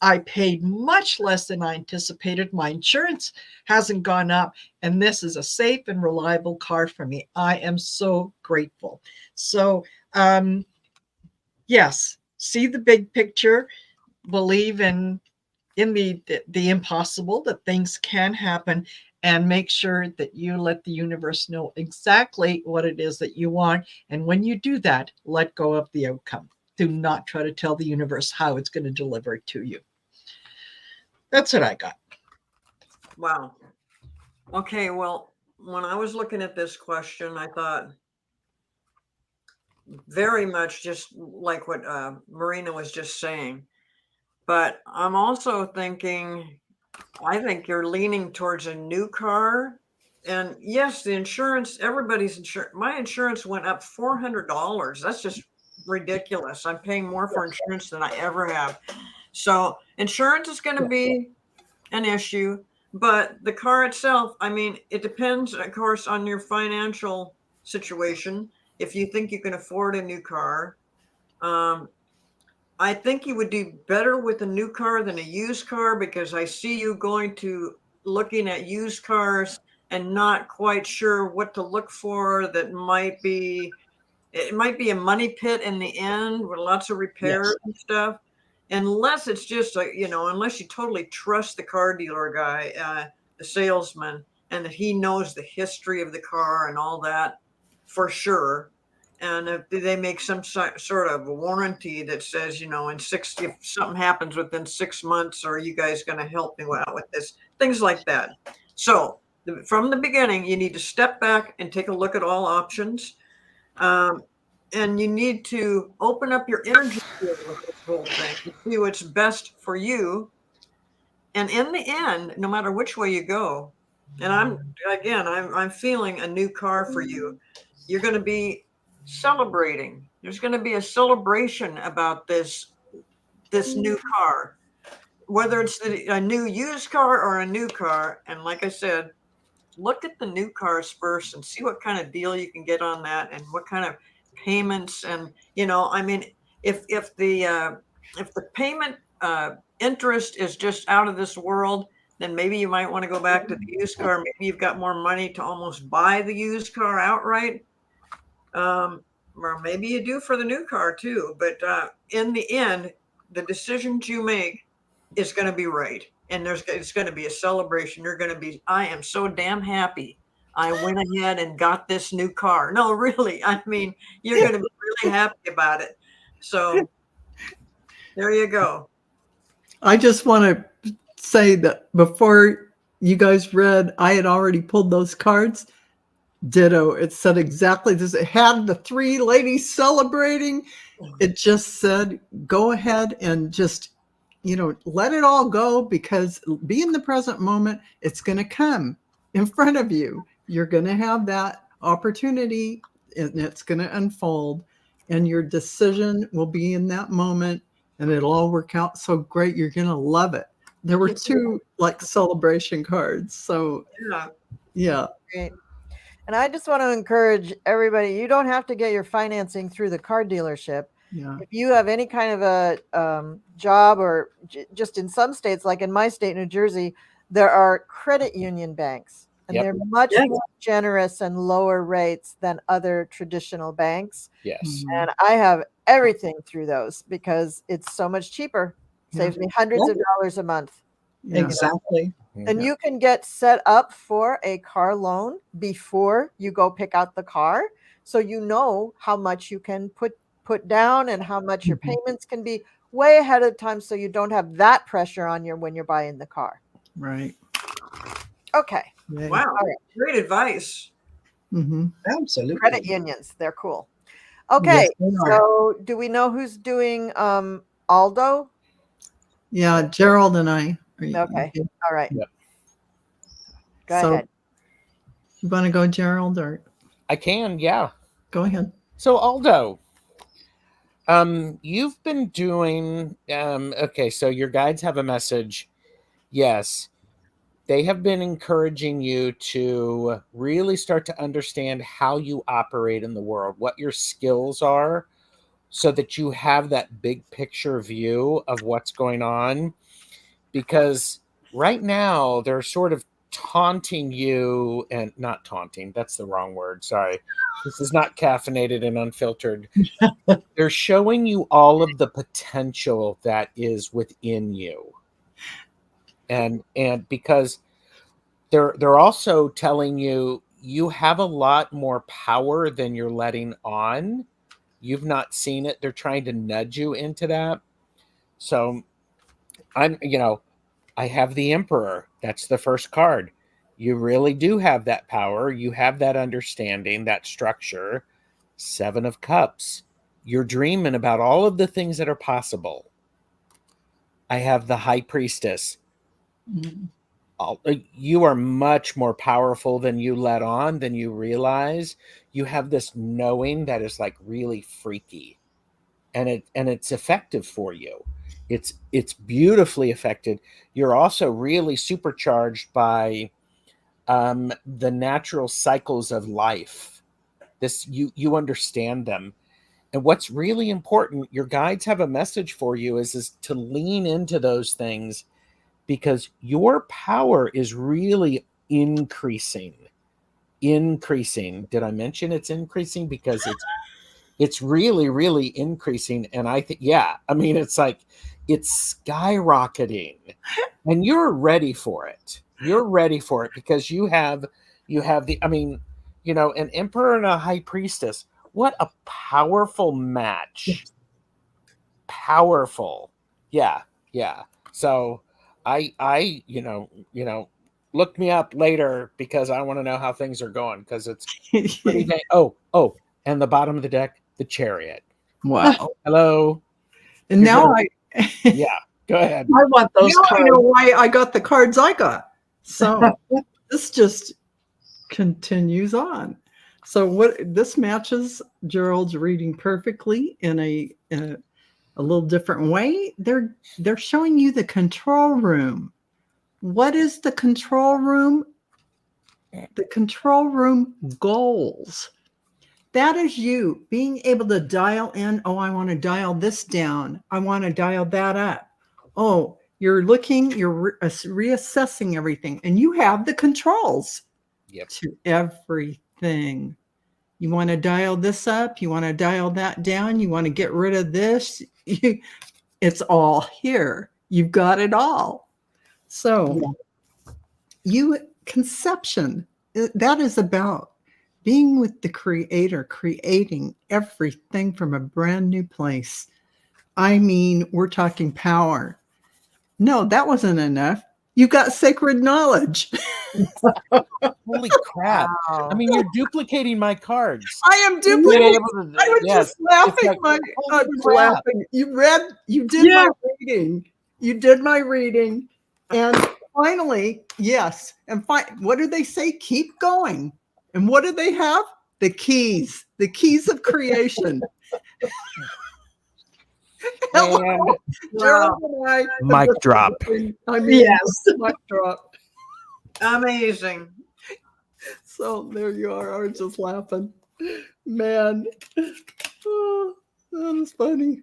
I paid much less than I anticipated. My insurance hasn't gone up, and this is a safe and reliable car for me. I am so grateful. So, yes, see the big picture, believe in the impossible, that things can happen, and make sure that you let the universe know exactly what it is that you want. And when you do that, let go of the outcome. Do not try to tell the universe how it's going to deliver it to you. That's what I got. Wow. Okay, well, when I was looking at this question, I thought very much just like what Marina was just saying. But I'm also thinking, I think you're leaning towards a new car. And yes, the insurance, everybody's insurance, my insurance went up $400. That's just ridiculous. I'm paying more for insurance than I ever have. So insurance is going to be an issue, but the car itself, I mean, it depends, of course, on your financial situation. If you think you can afford a new car, I think you would do better with a new car than a used car, because I see you going to looking at used cars and not quite sure what to look for. That might be, it might be a money pit in the end with lots of repairs and stuff. Unless it's just like, unless you totally trust the car dealer guy, the salesman, and that he knows the history of the car and all that for sure. And if they make some sort of a warranty that says, if something happens within 6 months, are you guys going to help me out with this? Things like that. So from the beginning, you need to step back and take a look at all options. And you need to open up your energy field with this whole thing to see what's best for you. And in the end, no matter which way you go, and I'm feeling a new car for you. You're going to be celebrating. There's going to be a celebration about this new car, whether it's a new used car or a new car. And like I said, look at the new cars first and see what kind of deal you can get on that, and what kind of payments. And I mean, if the payment interest is just out of this world, then maybe you might want to go back to the used car. Maybe you've got more money to almost buy the used car outright. Or maybe you do for the new car too. But in the end, the decisions you make is going to be right. And it's going to be a celebration. You're going to be, I am so damn happy I went ahead and got this new car. No, really. I mean, you're going to be really happy about it. So there you go. I just want to say that before you guys read, I had already pulled those cards. Ditto. It said exactly this. It had the three ladies celebrating. It just said, go ahead and just, let it all go, because be in the present moment. It's going to come in front of you. You're going to have that opportunity, and it's going to unfold, and your decision will be in that moment, and it'll all work out so great. You're going to love it. There were two celebration cards. So yeah. Great. And I just want to encourage everybody, you don't have to get your financing through the car dealership. Yeah. If you have any kind of a job, or just in some states, like in my state, New Jersey, there are credit union banks, and they're much more generous and lower rates than other traditional banks. Yes. And I have everything through those because it's so much cheaper. Saves me hundreds of dollars a month. Yeah. Exactly. And you can get set up for a car loan before you go pick out the car. So you know how much you can put down and how much your payments can be way ahead of time, so you don't have that pressure on you when you're buying the car. Right. Okay. Yeah. Wow. All right. Great advice. Mm-hmm. Absolutely. Credit unions, they're cool. Okay. Yes, they are. So do we know who's doing Aldo? Yeah, Gerald and I. Okay. All right. Yep. Go So, ahead. you want to go, Gerald, or I can, yeah. go ahead? So Aldo, you've been doing okay, so your guides have a message. Yes. They have been encouraging you to really start to understand how you operate in the world, what your skills are, so that you have that big picture view of what's going on. Because right now they're sort of taunting you, and not taunting, that's the wrong word. Sorry. This is not caffeinated and unfiltered. They're showing you all of the potential that is within you. And because they're also telling you you have a lot more power than you're letting on. You've not seen it. They're trying to nudge you into that. So I have the Emperor. That's the first card. You really do have that power. You have that understanding, that structure. 7 of Cups. You're dreaming about all of the things that are possible. I have the High Priestess. You are much more powerful than you let on, than you realize. You have this knowing that is like really freaky, and it's effective for you. It's beautifully affected. You're also really supercharged by the natural cycles of life. You understand them. And what's really important, your guides have a message for you, is to lean into those things, because your power is really increasing. Did I mention it's increasing? Because it's really, really increasing. And I think, it's like it's skyrocketing, and you're ready for it. You're ready for it because you have an Emperor and a High Priestess. What a powerful match. Powerful. Yeah. So I look me up later, because I want to know how things are going, because it's pretty dang. Oh, and the bottom of the deck, the Chariot. Wow. Hello. And now Yeah, go ahead. I want those now I cards. know why I got the cards I got. So this just continues on. So this matches Gerald's reading perfectly in a little different way. They're showing you the control room. What is the control room? The control room goals. That is you being able to dial in. Oh, I want to dial this down. I want to dial that up. Oh, you're reassessing everything, and you have the controls to everything. You want to dial this up. You want to dial that down. You want to get rid of this. It's all here. You've got it all. So conception, that is about being with the Creator, creating everything from a brand new place. I mean, we're talking power. No, that wasn't enough. You got sacred knowledge. Holy crap. Wow. I mean, you're duplicating my cards. I am duplicating. I was Yes. just laughing. Like, I was laughing. You did my reading. You did my reading. And finally, yes. And what do they say? Keep going. And what do they have? The keys of creation. Hello, Gerald and I. Mic drop. I mean, Yes. mic drop. Amazing. So there you are. I was just laughing. Man. Oh, that was funny.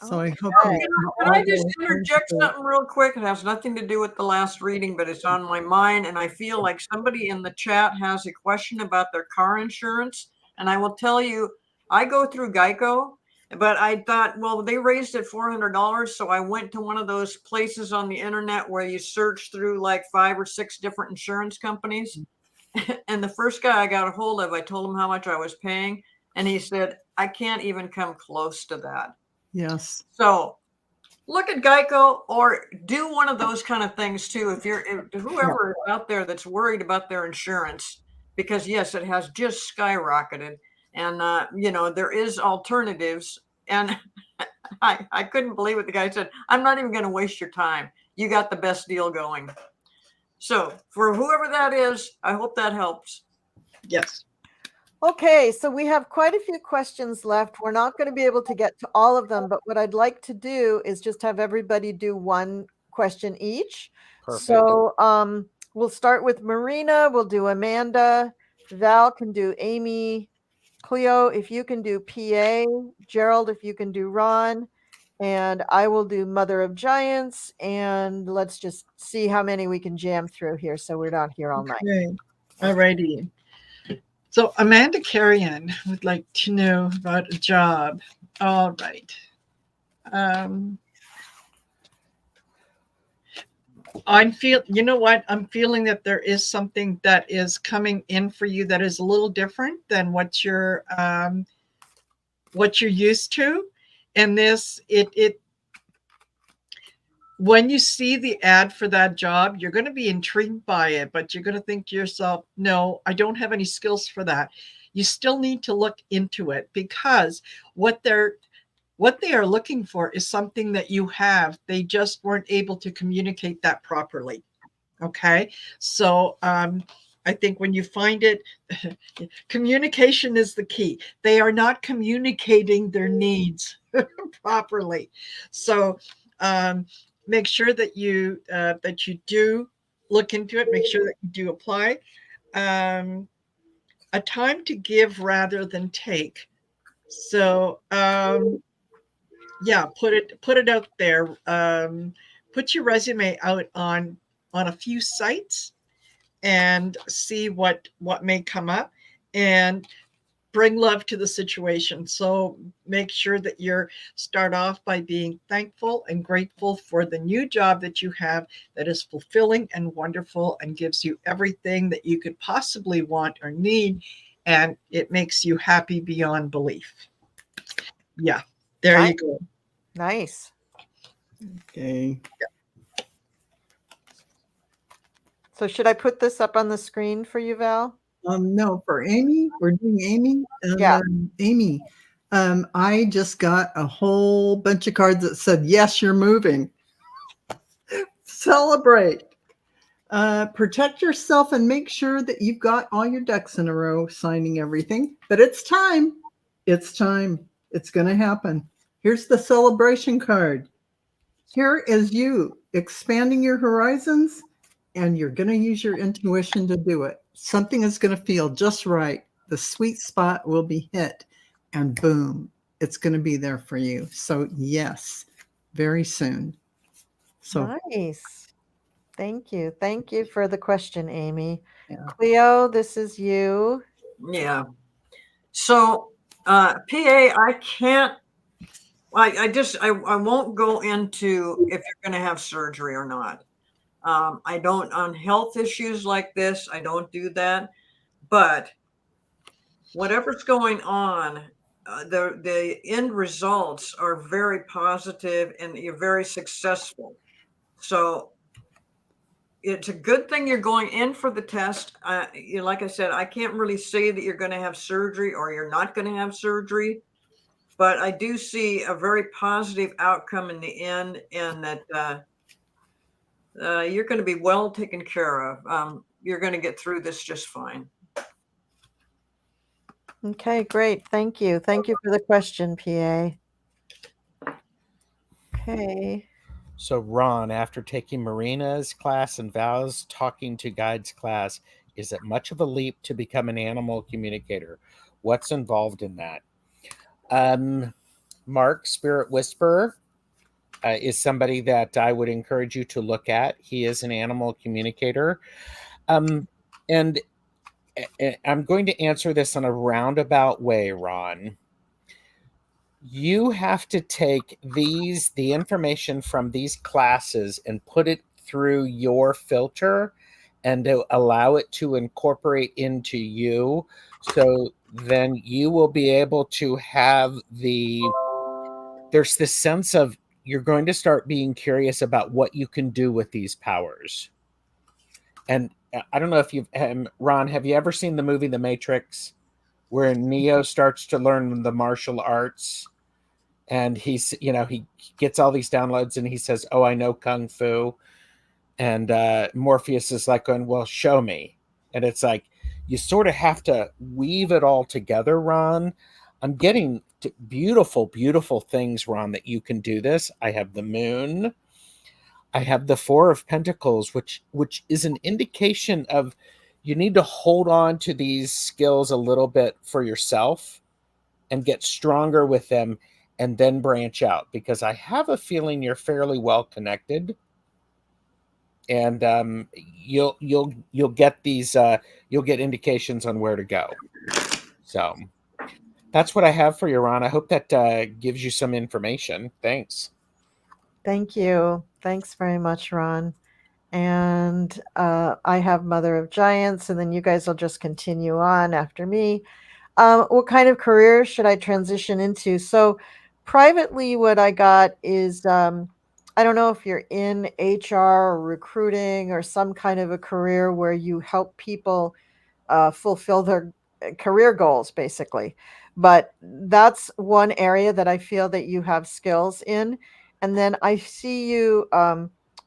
So I hope. Okay. Can I just interject something real quick? It has nothing to do with the last reading, but it's on my mind. And I feel like somebody in the chat has a question about their car insurance. And I will tell you, I go through Geico, but I thought, well, they raised it $400. So I went to one of those places on the internet where you search through like 5 or 6 different insurance companies. And the first guy I got a hold of, I told him how much I was paying. And he said, I can't even come close to that. Yes. So look at Geico, or do one of those kind of things too. If whoever is out there that's worried about their insurance, because yes, it has just skyrocketed, and there is alternatives. And I couldn't believe what the guy said. I'm not even going to waste your time. you got the best deal going. So for whoever that is, I hope that helps. Yes. Okay, so we have quite a few questions left. We're not going to be able to get to all of them, but what I'd like to do is just have everybody do one question each. Perfect. So we'll start with Marina, we'll do Amanda, Val can do Amy, Cleo, if you can do PA, Gerald, if you can do Ron, and I will do Mother of Giants, and let's just see how many we can jam through here so we're not here all night. Okay. All righty. So Amanda Carrion would like to know about a job. All right. You know what? I'm feeling that there is something that is coming in for you that is a little different than what you're used to. And this, when you see the ad for that job, you're going to be intrigued by it, but you're going to think to yourself, no, I don't have any skills for that. You still need to look into it, because what they are looking for is something that you have. They just weren't able to communicate that properly. Okay. So I think when you find it, communication is the key. They are not communicating their needs properly. So make sure that you do look into it. Make sure that you do apply. A time to give rather than take. So yeah, put it out there. Put your resume out on a few sites and see what may come up, and bring love to the situation. So make sure that you start off by being thankful and grateful for the new job that you have that is fulfilling and wonderful and gives you everything that you could possibly want or need, and it makes you happy beyond belief. Yeah, there you go. Nice. Okay. So should I put this up on the screen for you, Val? No, for Amy, we're doing Amy. Yeah. Amy, I just got a whole bunch of cards that said, yes, you're moving. Celebrate. Protect yourself and make sure that you've got all your ducks in a row, signing everything. But it's time. It's time. It's going to happen. Here's the celebration card. Here is you expanding your horizons, and you're going to use your intuition to do it. Something is going to feel just right. The sweet spot will be hit, and boom, it's going to be there for you. So yes, very soon. So nice. Thank you. Thank you for the question, Amy. Yeah. Cleo, this is you. Yeah. So PA, I can't. I won't go into if you're going to have surgery or not. I don't, on health issues like this, I don't do that. But whatever's going on, the end results are very positive and you're very successful. So it's a good thing you're going in for the test. Like I said, I can't really say that you're going to have surgery or you're not going to have surgery. But I do see a very positive outcome in the end, and that you're going to be well taken care of. You're going to get through this just fine. Okay, great. Thank you. Thank you for the question, PA. Okay. So Ron, after taking Marina's class and Val's talking to guides class, is it much of a leap to become an animal communicator? What's involved in that? Mark, Spirit Whisperer, is somebody that I would encourage you to look at. He is an animal communicator. And I'm going to answer this in a roundabout way, Ron. You have to take the information from these classes and put it through your filter and to allow it to incorporate into you. So then you will be able to have there's this sense of you're going to start being curious about what you can do with these powers. And I don't know if you've, Ron, have you ever seen the movie The Matrix, where Neo starts to learn the martial arts And he's, he gets all these downloads and he says, oh, I know Kung Fu. And Morpheus is like going, well, show me. And it's like, you sort of have to weave it all together, Ron. I'm getting beautiful, beautiful things, Ron, that you can do this. I have the moon. I have the Four of Pentacles, which is an indication of you need to hold on to these skills a little bit for yourself and get stronger with them and then branch out, because I have a feeling you're fairly well connected. And you'll get these you'll get indications on where to go. So that's what I have for you, Ron. I hope that gives you some information. Thanks. Thank you. Thanks very much, Ron. And I have Mother of Giants, and then you guys will just continue on after me. What kind of career should I transition into? So privately, what I got is, I don't know if you're in HR or recruiting or some kind of a career where you help people fulfill their career goals, basically. But that's one area that I feel that you have skills in. And then I see you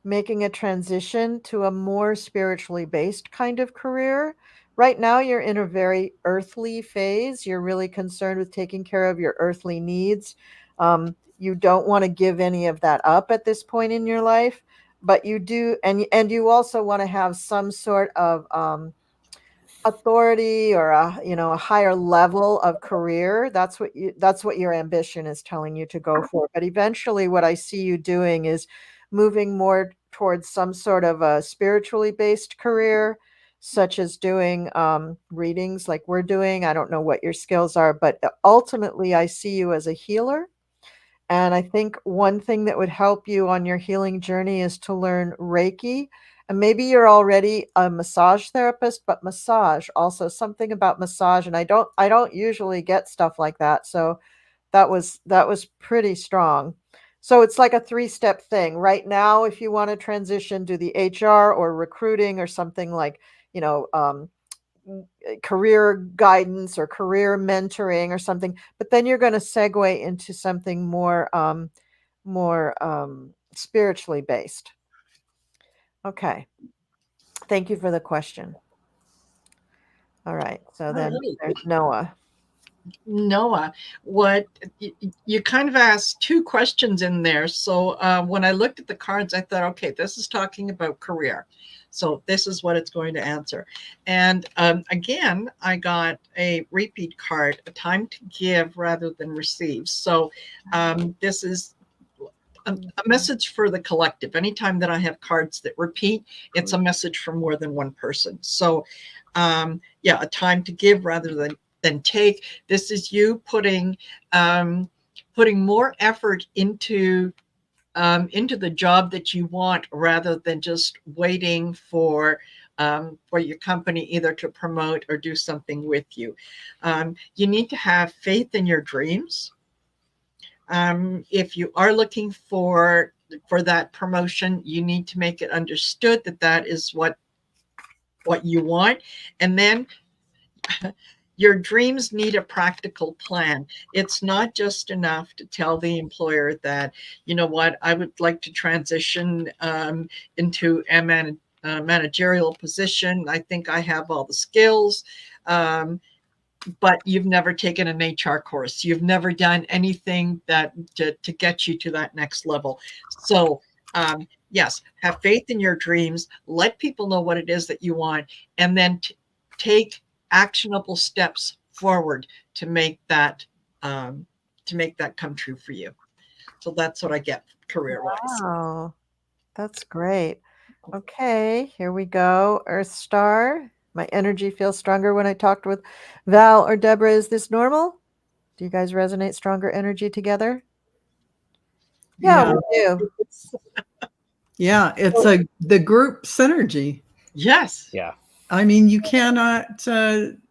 making a transition to a more spiritually based kind of career. Right now, you're in a very earthly phase. You're really concerned with taking care of your earthly needs. You don't want to give any of that up at this point in your life, but you do, and you also want to have some sort of authority or a higher level of career. That's what your ambition is telling you to go for. But eventually, what I see you doing is moving more towards some sort of a spiritually based career, such as doing readings like we're doing. I don't know what your skills are, but ultimately I see you as a healer. And I think one thing that would help you on your healing journey is to learn Reiki. And maybe you're already a massage therapist, but massage, also something about massage. And I don't usually get stuff like that. So that was pretty strong. So it's like a 3-step thing. Right now, if you want to transition to the HR or recruiting or something like, career guidance or career mentoring or something, but then you're going to segue into something more spiritually based. Okay. Thank you for the question. All right. So then there's Noah. Noah, what you kind of asked 2 questions in there. So when I looked at the cards, I thought, okay, this is talking about career. So this is what it's going to answer. And again, I got a repeat card, a time to give rather than receive. So this is a message for the collective. Anytime that I have cards that repeat, it's a message from more than one person. So yeah, a time to give rather than take. This is you putting more effort into the job that you want, rather than just waiting for your company either to promote or do something with you. You need to have faith in your dreams. If you are looking for that promotion, you need to make it understood that that is what you want. And then your dreams need a practical plan. It's not just enough to tell the employer that, you know what, I would like to transition into a managerial position. I think I have all the skills. But you've never taken an HR course. You've never done anything that to get you to that next level. So yes, have faith in your dreams. Let people know what it is that you want, and then take actionable steps forward to make that come true for you. So that's what I get career-wise. Wow, that's great. Okay, here we go. Earth Star. My energy feels stronger when I talked with Val or Deborah. Is this normal? Do you guys resonate stronger energy together? Yeah, we do. Yeah, it's the group synergy. Yes. Yeah. I mean, you cannot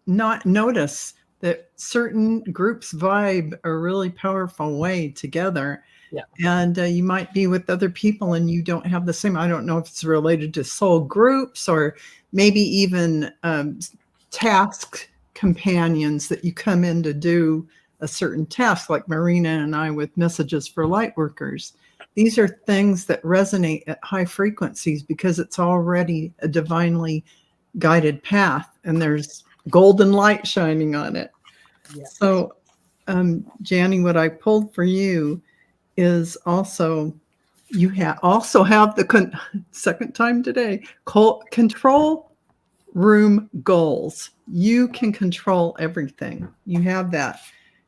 not notice that certain groups vibe a really powerful way together. Yeah. And you might be with other people and you don't have the same. I don't know if it's related to soul groups or maybe even task companions that you come in to do a certain task, like Marina and I with messages for light workers. These are things that resonate at high frequencies because it's already a divinely guided path and there's golden light shining on it. Yes. So, Janny, what I pulled for you is also, you also have the second time today, control room goals. You can control everything. You have that.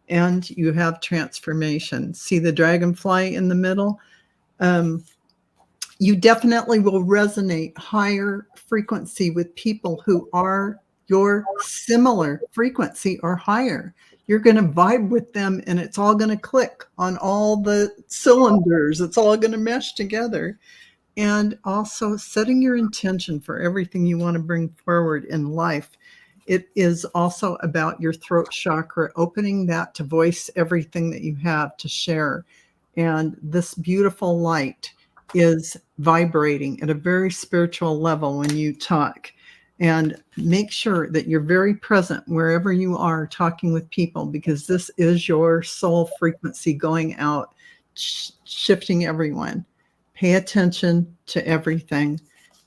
And you have transformation. See the dragonfly in the middle? You definitely will resonate higher frequency with people who are your similar frequency or higher. You're going to vibe with them and it's all going to click on all the cylinders. It's all going to mesh together. And also setting your intention for everything you want to bring forward in life. It is also about your throat chakra, opening that to voice everything that you have to share. And this beautiful light is vibrating at a very spiritual level when you talk. And make sure that you're very present wherever you are talking with people, because this is your soul frequency going out, shifting everyone. Pay attention to everything.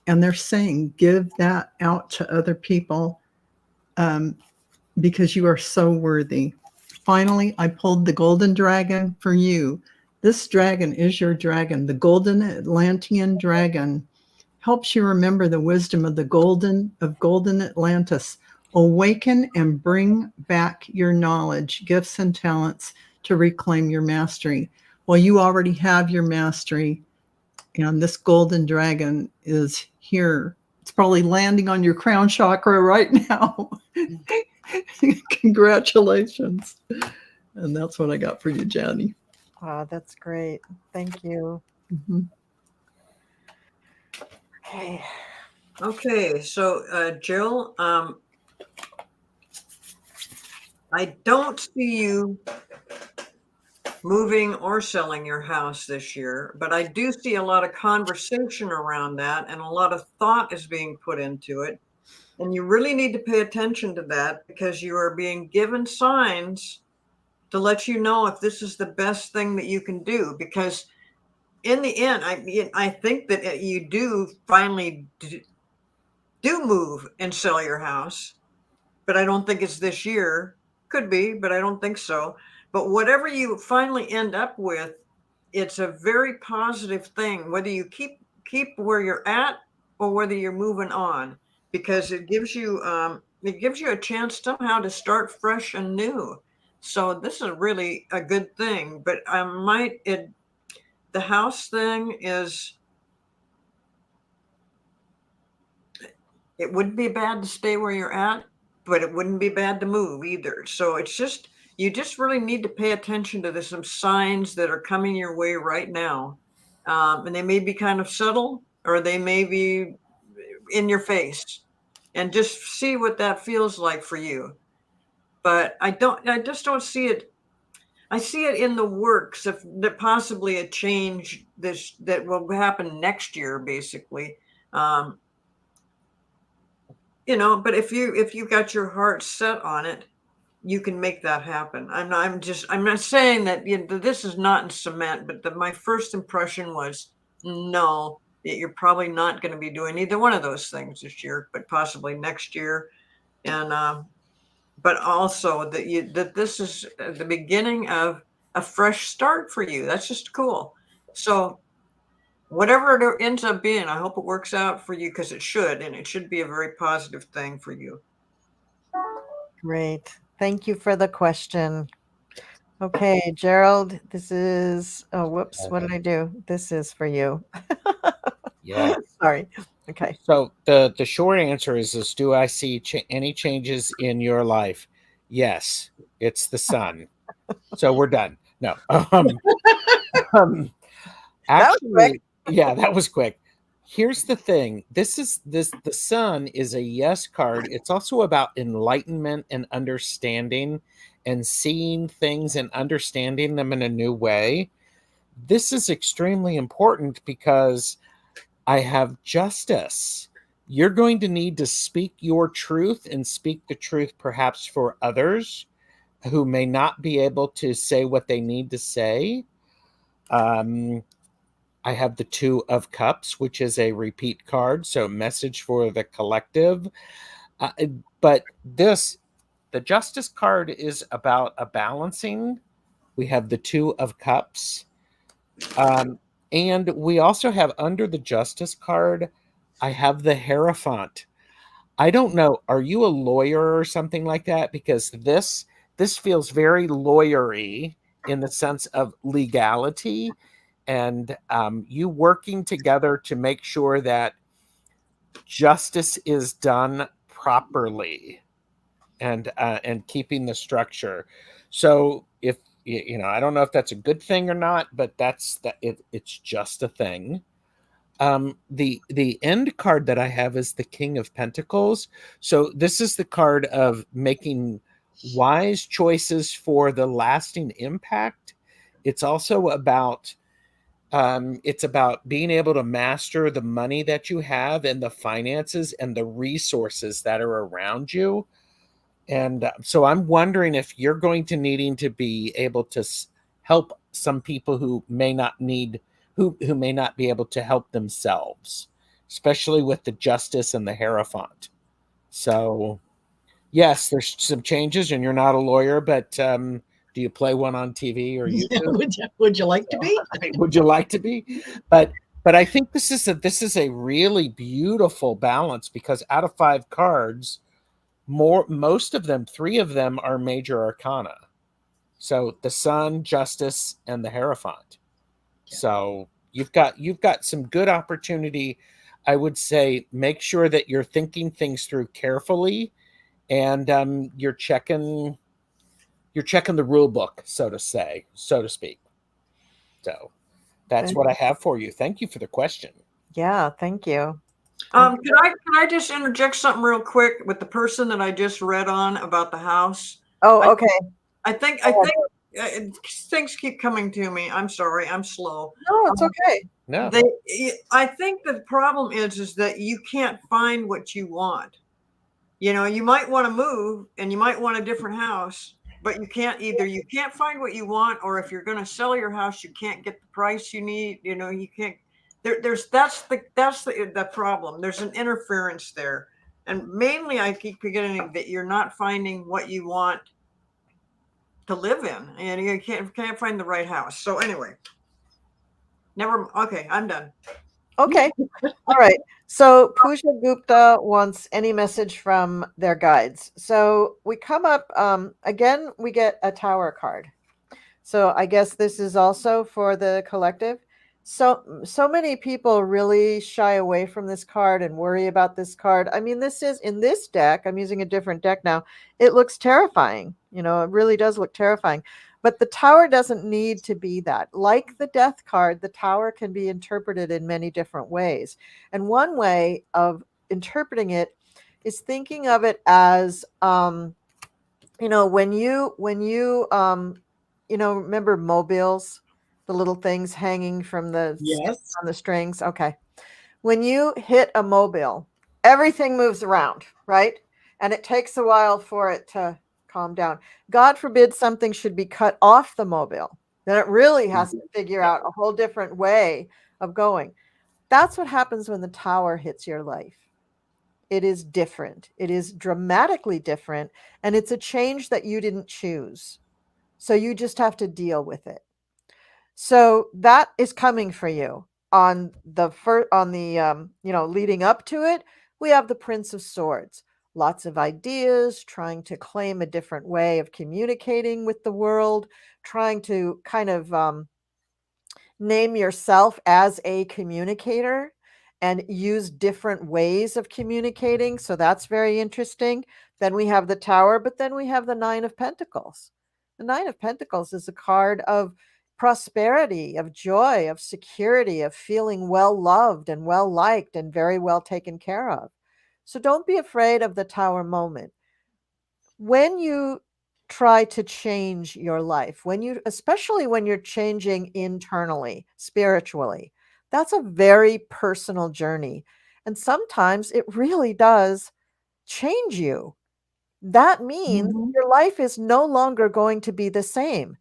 And they're saying, give that out to other people because you are so worthy. Finally, I pulled the golden dragon for you. This dragon is your dragon. The golden Atlantean dragon helps you remember the wisdom of the golden Atlantis. Awaken and bring back your knowledge, gifts, and talents to reclaim your mastery. Well, you already have your mastery, and this golden dragon is here. It's probably landing on your crown chakra right now. Congratulations. And that's what I got for you, Janny. Oh, that's great. Thank you. Mm-hmm. Okay. Okay, so Jill, I don't see you moving or selling your house this year, but I do see a lot of conversation around that and a lot of thought is being put into it. And you really need to pay attention to that because you are being given signs to let you know if this is the best thing that you can do. Because in the end, I think that you do finally do move and sell your house, but I don't think it's this year. Could be, but I don't think so. But whatever you finally end up with, it's a very positive thing, whether you keep where you're at or whether you're moving on, because it gives you a chance somehow to start fresh and new. So this is really a good thing. But the house thing is, it wouldn't be bad to stay where you're at, but it wouldn't be bad to move either. So it's just, you just really need to pay attention to some signs that are coming your way right now. And they may be kind of subtle or they may be in your face, and just see what that feels like for you. But I just don't see it. I see it in the works of that possibly a change that will happen next year, basically. But if you got your heart set on it, you can make that happen. I'm not saying that this is not in cement, but my first impression was no, you're probably not going to be doing either one of those things this year, but possibly next year. And but also that this is the beginning of a fresh start for you. That's just cool. So whatever it ends up being, I hope it works out for you, because it should, and it should be a very positive thing for you. Great. Thank you for the question. Okay, Gerald, this is, oh, whoops, what did I do? This is for you. Yeah. Sorry. Okay. So the short answer is do I see any changes in your life? Yes, it's the sun. So we're done. No. Actually, yeah, that was quick. Here's the thing. The sun is a yes card. It's also about enlightenment and understanding and seeing things and understanding them in a new way. This is extremely important because I have justice. You're going to need to speak your truth and speak the truth perhaps for others, who may not be able to say what they need to say. I have the Two of Cups, which is a repeat card, so message for the collective. But the Justice card is about a balancing. We have the Two of Cups. And we also have under the Justice card, I have the Hierophant. I don't know. Are you a lawyer or something like that? Because this feels very lawyery in the sense of legality, and you working together to make sure that justice is done properly, and keeping the structure. So if I don't know if that's a good thing or not, but it's just a thing. The end card that I have is the King of Pentacles. So this is the card of making wise choices for the lasting impact. It's also about being able to master the money that you have and the finances and the resources that are around you. And so I'm wondering if you're going to needing to be able to help some people who may not be able to help themselves, especially with the Justice and the Hierophant. So yes, there's some changes, and you're not a lawyer, but do you play one on TV or YouTube? Would you like to be? Would you like to be? But I think this is a really beautiful balance, because out of 5 cards, most of them, 3 of them are major arcana. So the Sun, Justice, and the Hierophant. So you've got some good opportunity. I would say make sure that you're thinking things through carefully, and you're checking the rule book, so to speak. So that's what I have for you. Thank you for the question. Yeah, thank you. Can I just interject something real quick with the person that I just read on about the house? Oh, okay. I think things keep coming to me. I'm sorry, I'm slow. No, it's okay. No, I think the problem is that you can't find what you want. You might want to move and you might want a different house, but you can't find what you want, or if you're going to sell your house, you can't get the price you need. You can't. That's the problem. There's an interference there, and mainly I keep forgetting that you're not finding what you want to live in, and you can't find the right house. So anyway, okay, I'm done. Okay. All right. So Pooja Gupta wants any message from their guides. So we come up, again, we get a Tower card. So I guess this is also for the collective. So many people really shy away from this card and worry about this card. I mean, this is in this deck. I'm using a different deck now. It looks terrifying. It really does look terrifying. But the Tower doesn't need to be that. Like the Death card, the Tower can be interpreted in many different ways. And one way of interpreting it is thinking of it as, when you remember mobiles, the little things hanging from on the strings. Okay. When you hit a mobile, everything moves around, right? And it takes a while for it to calm down. God forbid something should be cut off the mobile. Then it really has to figure out a whole different way of going. That's what happens when the Tower hits your life. It is different. It is dramatically different. And it's a change that you didn't choose. So you just have to deal with it. So that is coming for you on the leading up to it. We have the Prince of Swords. Lots of ideas, trying to claim a different way of communicating with the world, trying to kind of name yourself as a communicator and use different ways of communicating. So that's very interesting. Then we have the Tower, but then we have the Nine of Pentacles. The Nine of Pentacles is a card of prosperity, of joy, of security, of feeling well loved and well liked and very well taken care of. So don't be afraid of the Tower moment. When you try to change your life, especially when you're changing internally, spiritually, that's a very personal journey. And sometimes it really does change you. that means Mhm. your life is no longer going to be the same.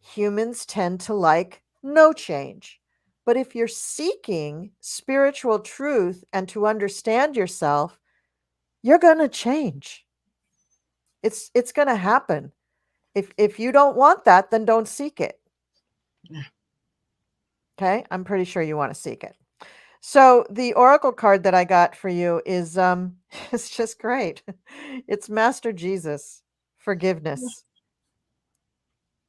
Humans tend to like no change. But if you're seeking spiritual truth and to understand yourself, you're going to change. It's going to happen. If you don't want that, then don't seek it. Yeah. Okay? I'm pretty sure you want to seek it. So the oracle card that I got for you is it's just great. It's Master Jesus, forgiveness.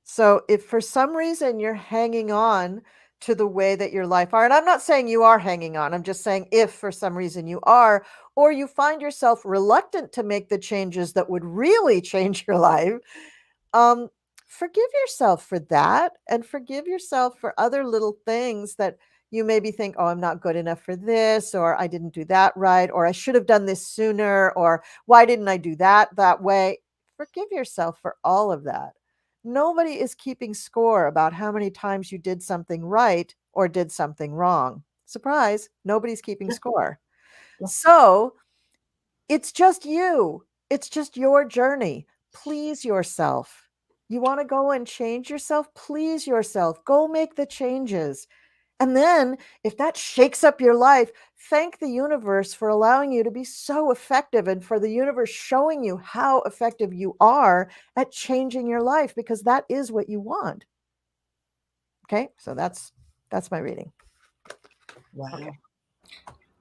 So if for some reason you're hanging on to the way that your life are, and I'm not saying you are hanging on, I'm just saying if for some reason you are, or you find yourself reluctant to make the changes that would really change your life, um, forgive yourself for that and forgive yourself for other little things that you maybe think, oh, I'm not good enough for this, or I didn't do that right, or I should have done this sooner, or why didn't I do that way? Forgive yourself for all of that. Nobody is keeping score about how many times you did something right or did something wrong. Surprise, nobody's keeping score. Yeah. So it's just you. It's just your journey. Please yourself. You want to go and change yourself? Please yourself. Go make the changes. And then, if that shakes up your life, thank the universe for allowing you to be so effective and for the universe showing you how effective you are at changing your life, because that is what you want. Okay, so that's my reading. Wow. Okay.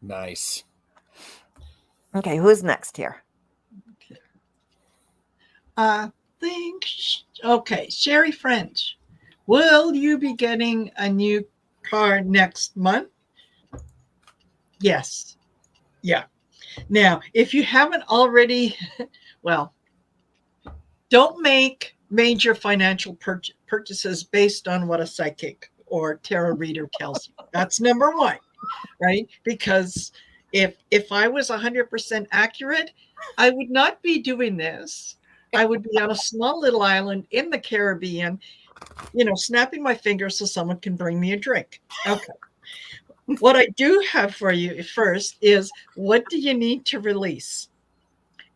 Nice. Okay, who's next here? Okay, Sherry French. Will you be getting a new car next month? Yes. Yeah. Now, if you haven't already, well, don't make major financial purchases based on what a psychic or tarot reader tells you. That's number one, right? Because if I was 100% accurate, I would not be doing this. I would be on a small little island in the Caribbean, snapping my fingers so someone can bring me a drink. Okay. What I do have for you first is, what do you need to release?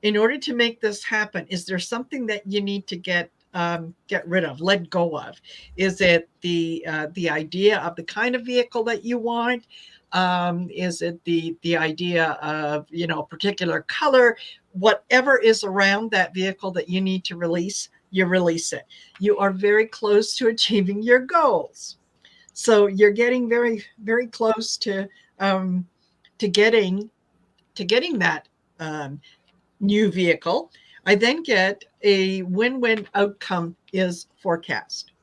In order to make this happen, is there something that you need to get rid of, let go of? Is it the idea of the kind of vehicle that you want? Is it the idea of particular color? Whatever is around that vehicle that you need to release, you release it. You are very close to achieving your goals. So you're getting very, very close to getting that new vehicle. I then get a win-win outcome is forecast.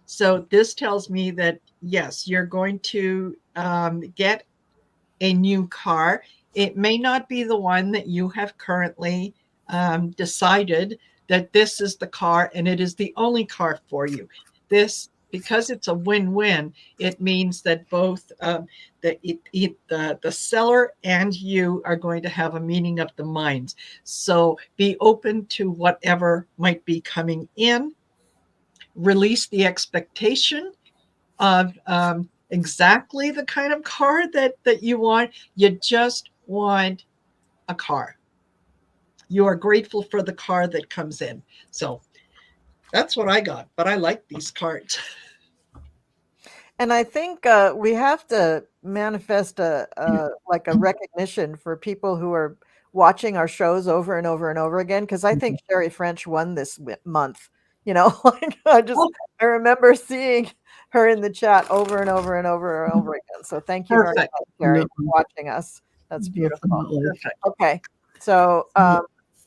So this tells me that, yes, you're going to get a new car. It may not be the one that you have currently decided that this is the car and it is the only car for you. This, because it's a win-win, it means that both the seller and you are going to have a meeting of the minds. So be open to whatever might be coming in. Release the expectation of exactly the kind of car that you want. You just want a car. You are grateful for the car that comes in. So that's what I got, but I like these cards. And I think we have to manifest a recognition for people who are watching our shows over and over and over again, because I think Sherry French won this month. I remember seeing her in the chat over and over and over and over again. So thank you very much, Sherry, for watching us. That's beautiful. Perfect. Okay, so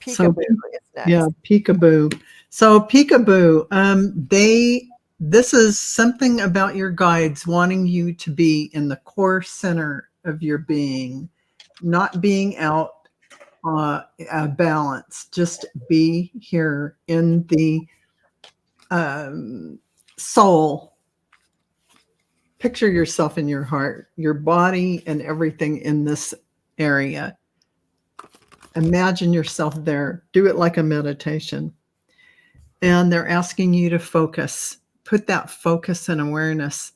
Peekaboo is next. Yeah, Peekaboo. So Peekaboo, this is something about your guides wanting you to be in the core center of your being, not being out balance. Just be here in the soul. Picture yourself in your heart, your body, and everything in this area. Imagine yourself there. Do it like a meditation. And they're asking you to focus. Put that focus and awareness,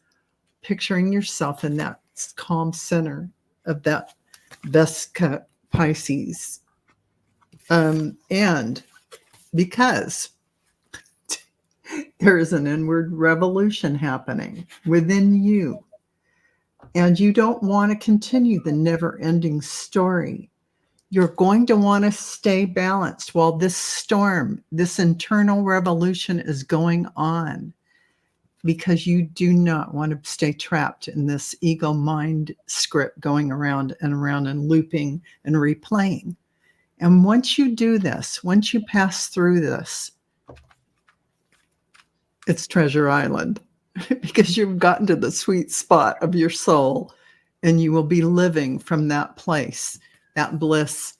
picturing yourself in that calm center of that Vesica Pisces And because there is an inward revolution happening within you, and you don't want to continue the never-ending story, you're going to want to stay balanced while this storm, this internal revolution is going on, because you do not want to stay trapped in this ego mind script going around and looping and replaying. And once you do this, once you pass through this, it's Treasure Island, because you've gotten to the sweet spot of your soul, and you will be living from that place, that bliss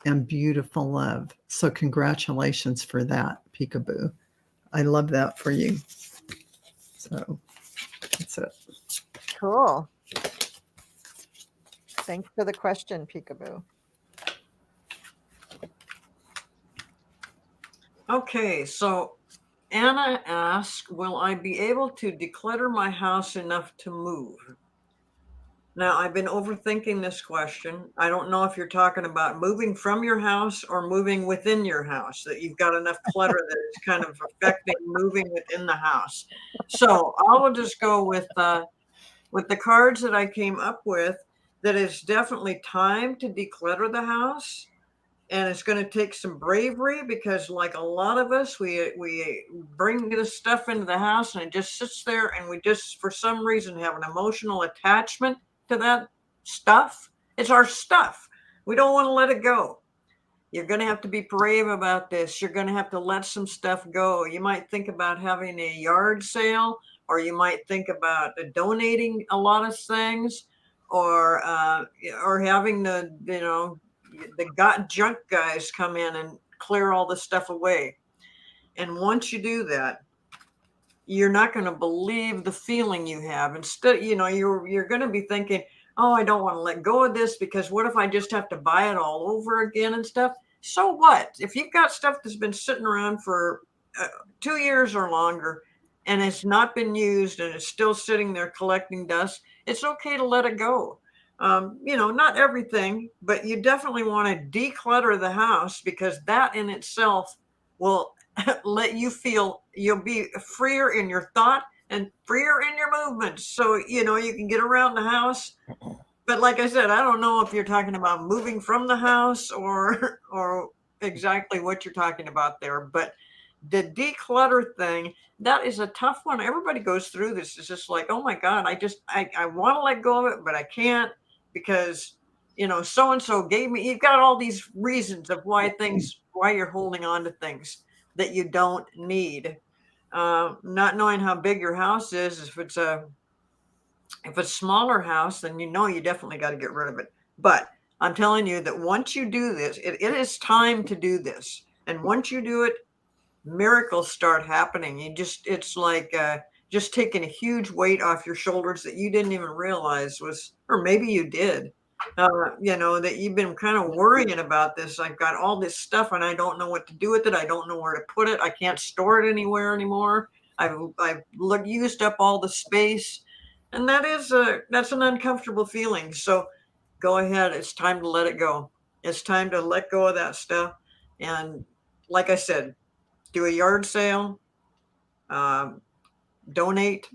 and beautiful love. So congratulations for that, Peekaboo. I love that for you. So that's it. Cool. Thanks for the question, Peekaboo. Okay, so Anna asks, will I be able to declutter my house enough to move? Now, I've been overthinking this question. I don't know if you're talking about moving from your house or moving within your house, that you've got enough clutter that it's kind of affecting moving within the house. So I will just go with the cards that I came up with, that it's definitely time to declutter the house. And it's going to take some bravery, because like a lot of us, we bring this stuff into the house and it just sits there, and we just, for some reason, have an emotional attachment to that stuff. It's our stuff. We don't want to let it go. You're going to have to be brave about this. You're going to have to let some stuff go. You might think about having a yard sale, or you might think about donating a lot of things, or having the junk guys come in and clear all the stuff away. And once you do that, you're not going to believe the feeling you have. Instead, you're going to be thinking, oh, I don't want to let go of this, because what if I just have to buy it all over again and stuff? So what? If you've got stuff that's been sitting around for 2 years or longer, and it's not been used, and it's still sitting there collecting dust, it's okay to let it go. Not everything, but you definitely want to declutter the house, because that in itself will let you feel you'll be freer in your thought and freer in your movements. So, you can get around the house. But like I said, I don't know if you're talking about moving from the house or exactly what you're talking about there. But the declutter thing, that is a tough one. Everybody goes through this. It's just like, oh my God, I want to let go of it, but I can't, because so-and-so gave me, you've got all these reasons of why you're holding on to things that you don't need. Not knowing how big your house is. If it's a smaller house, then you definitely got to get rid of it. But I'm telling you that once you do this, it is time to do this. And once you do it, miracles start happening. It's like just taking a huge weight off your shoulders that you didn't even realize was, or maybe you did, that you've been kind of worrying about this. I've got all this stuff and I don't know what to do with it. I don't know where to put it. I can't store it anywhere anymore. I've used up all the space, and that's an uncomfortable feeling. So go ahead. It's time to let it go. It's time to let go of that stuff. And like I said, do a yard sale, donate,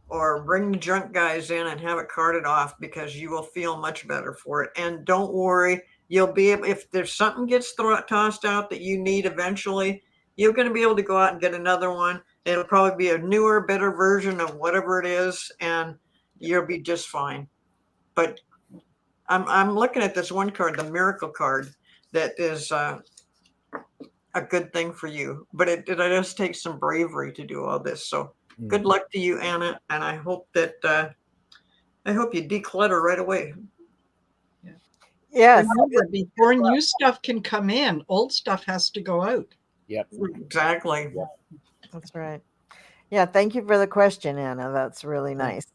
or bring the junk guys in and have it carted off, because you will feel much better for it. And don't worry, you'll be able, if there's something gets tossed out that you need eventually, you're going to be able to go out and get another one. It'll probably be a newer, better version of whatever it is, and you'll be just fine. But I'm looking at this one card, the miracle card, that is a good thing for you, but it does take some bravery to do all this. So good luck to you, Anna, and I hope you declutter right away. Yes. Remember, before new stuff can come in, old stuff has to go out. Yep. Exactly. Yeah. That's right. Yeah, thank you for the question, Anna. That's really nice.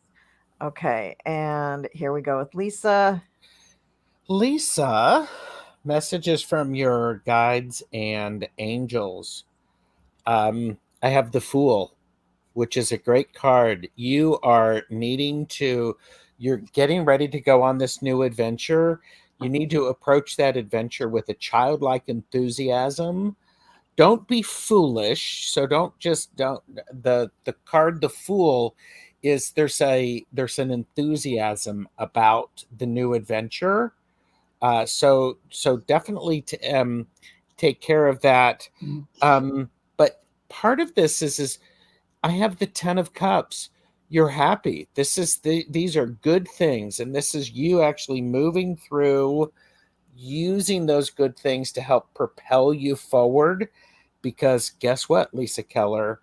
Okay, and here we go with Lisa. Lisa, messages from your guides and angels. I have the Fool, which is a great card. You're getting ready to go on this new adventure. You need to approach that adventure with a childlike enthusiasm. Don't be foolish. So don't the card the fool is there's an enthusiasm about the new adventure. So definitely take care of that. But part of this is I have the 10 of Cups. You're happy. These are good things, and this is you actually moving through, using those good things to help propel you forward. Because guess what, Lisa Keller?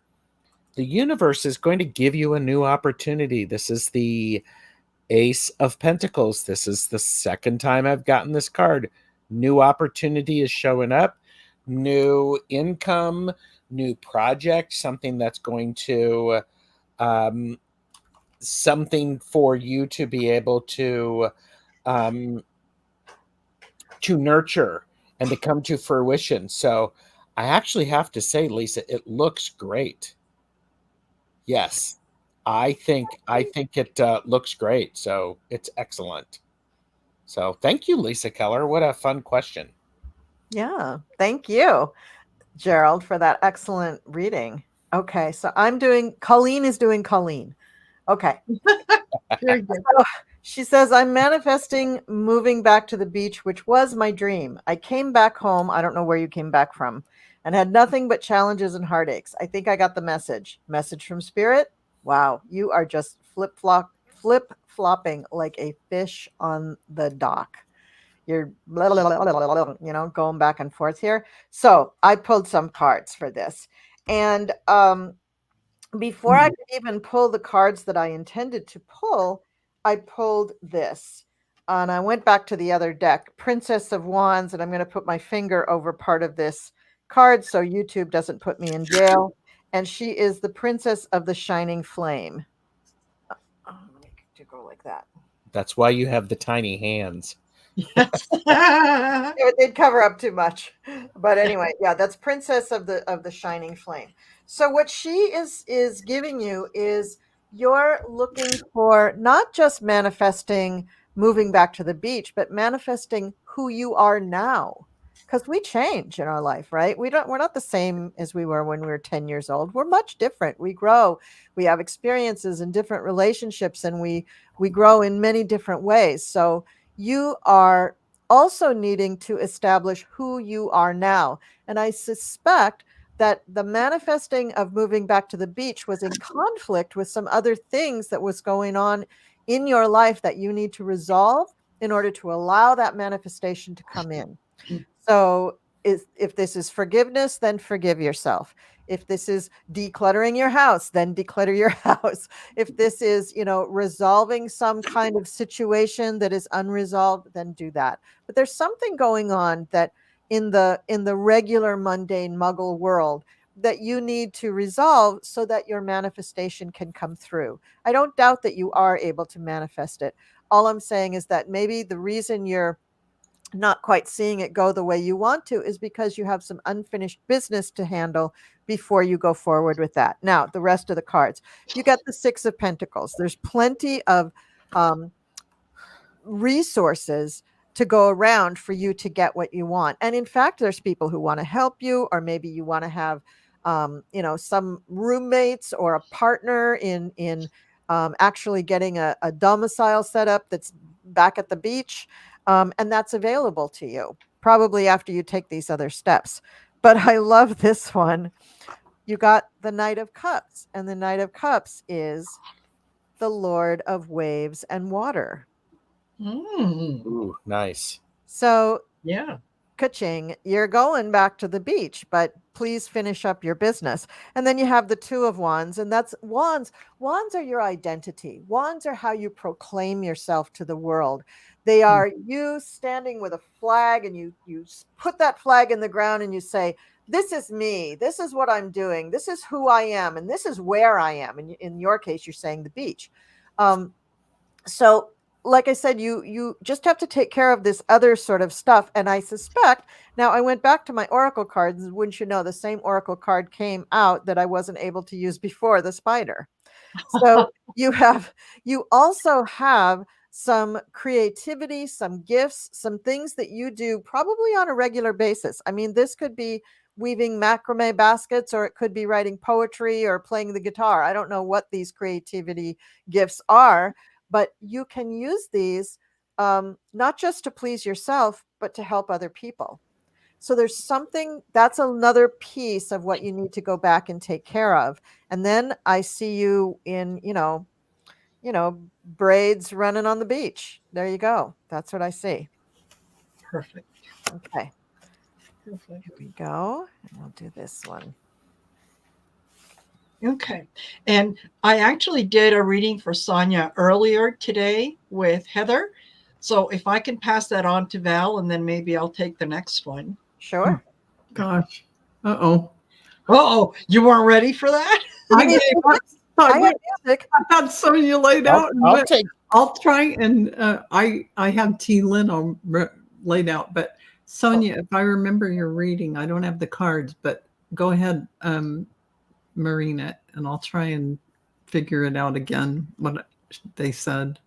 The universe is going to give you a new opportunity. This is the Ace of Pentacles. This is the second time I've gotten this card. New opportunity is showing up, new income, new project, something that's going to something for you to be able to nurture and to come to fruition. So I actually have to say, Lisa, it looks great. Yes, I think it looks great. So it's excellent. So thank you, Lisa Keller. What a fun question. Yeah, thank you, Gerald, for that excellent reading. Okay, so Colleen is doing Colleen. Okay. Very good. So she says, I'm manifesting moving back to the beach, which was my dream. I came back home. I don't know where you came back from, and had nothing but challenges and heartaches. I think I got the message. Message from spirit. Wow, you are just flip flopping like a fish on the dock. You're blah, blah, blah, blah, blah, going back and forth here. So I pulled some cards for this. And before I could even pull the cards that I intended to pull, I pulled this. And I went back to the other deck, Princess of Wands, and I'm going to put my finger over part of this card so YouTube doesn't put me in jail. And she is the Princess of the Shining Flame. Let me go like that. That's why you have the tiny hands. Yes. They'd cover up too much. But anyway, yeah, that's Princess of the Shining Flame. So what she is giving you is you're looking for not just manifesting moving back to the beach, but manifesting who you are now. Because we change in our life, right? We're not the same as we were when we were 10 years old. We're much different. We grow, we have experiences in different relationships, and we grow in many different ways. So you are also needing to establish who you are now. And I suspect that the manifesting of moving back to the beach was in conflict with some other things that was going on in your life that you need to resolve in order to allow that manifestation to come in. So if this is forgiveness, then forgive yourself. If this is decluttering your house, then declutter your house. If this is, resolving some kind of situation that is unresolved, then do that. But there's something going on that in the regular mundane muggle world that you need to resolve so that your manifestation can come through. I don't doubt that you are able to manifest it. All I'm saying is that maybe the reason you're not quite seeing it go the way you want to is because you have some unfinished business to handle before you go forward with that. Now, the rest of the cards, you got the Six of Pentacles. There's plenty of resources to go around for you to get what you want. And in fact, there's people who want to help you, or maybe you want to have, some roommates or a partner in actually getting a domicile set up that's back at the beach. And that's available to you probably after you take these other steps. But I love this one. You got the Knight of Cups, and the Knight of Cups is the Lord of Waves and Water. Ooh, nice. So Yeah. ka-ching, you're going back to the beach, but please finish up your business. And then you have the Two of Wands, and that's wands. Wands are your identity. Wands are how you proclaim yourself to the world. They are you standing with a flag, and you put that flag in the ground and you say, this is me. This is what I'm doing. This is who I am. And this is where I am. And in your case, you're saying the beach. So like I said, you just have to take care of this other sort of stuff. And I suspect, now I went back to my Oracle cards. Wouldn't you know, the same Oracle card came out that I wasn't able to use before, the spider. So you also have some creativity, some gifts, some things that you do probably on a regular basis. I mean, this could be weaving macrame baskets, or it could be writing poetry or playing the guitar. I don't know what these creativity gifts are, but you can use these not just to please yourself, but to help other people. So there's something that's another piece of what you need to go back and take care of. And then I see you in, braids running on the beach. There you go. That's what I see. Perfect. Okay. Perfect. Here we go. And I'll do this one. Okay. And I actually did a reading for Sonia earlier today with Heather. So if I can pass that on to Val, and then maybe I'll take the next one. Sure. Gosh. Uh-oh. Uh-oh, you weren't ready for that? I gave up. I have music. I had Sonia laid out. I'll try, and I have T. Lynn laid out. But Sonia, if I remember your reading, I don't have the cards, but go ahead, Marina, and I'll try and figure it out again, what they said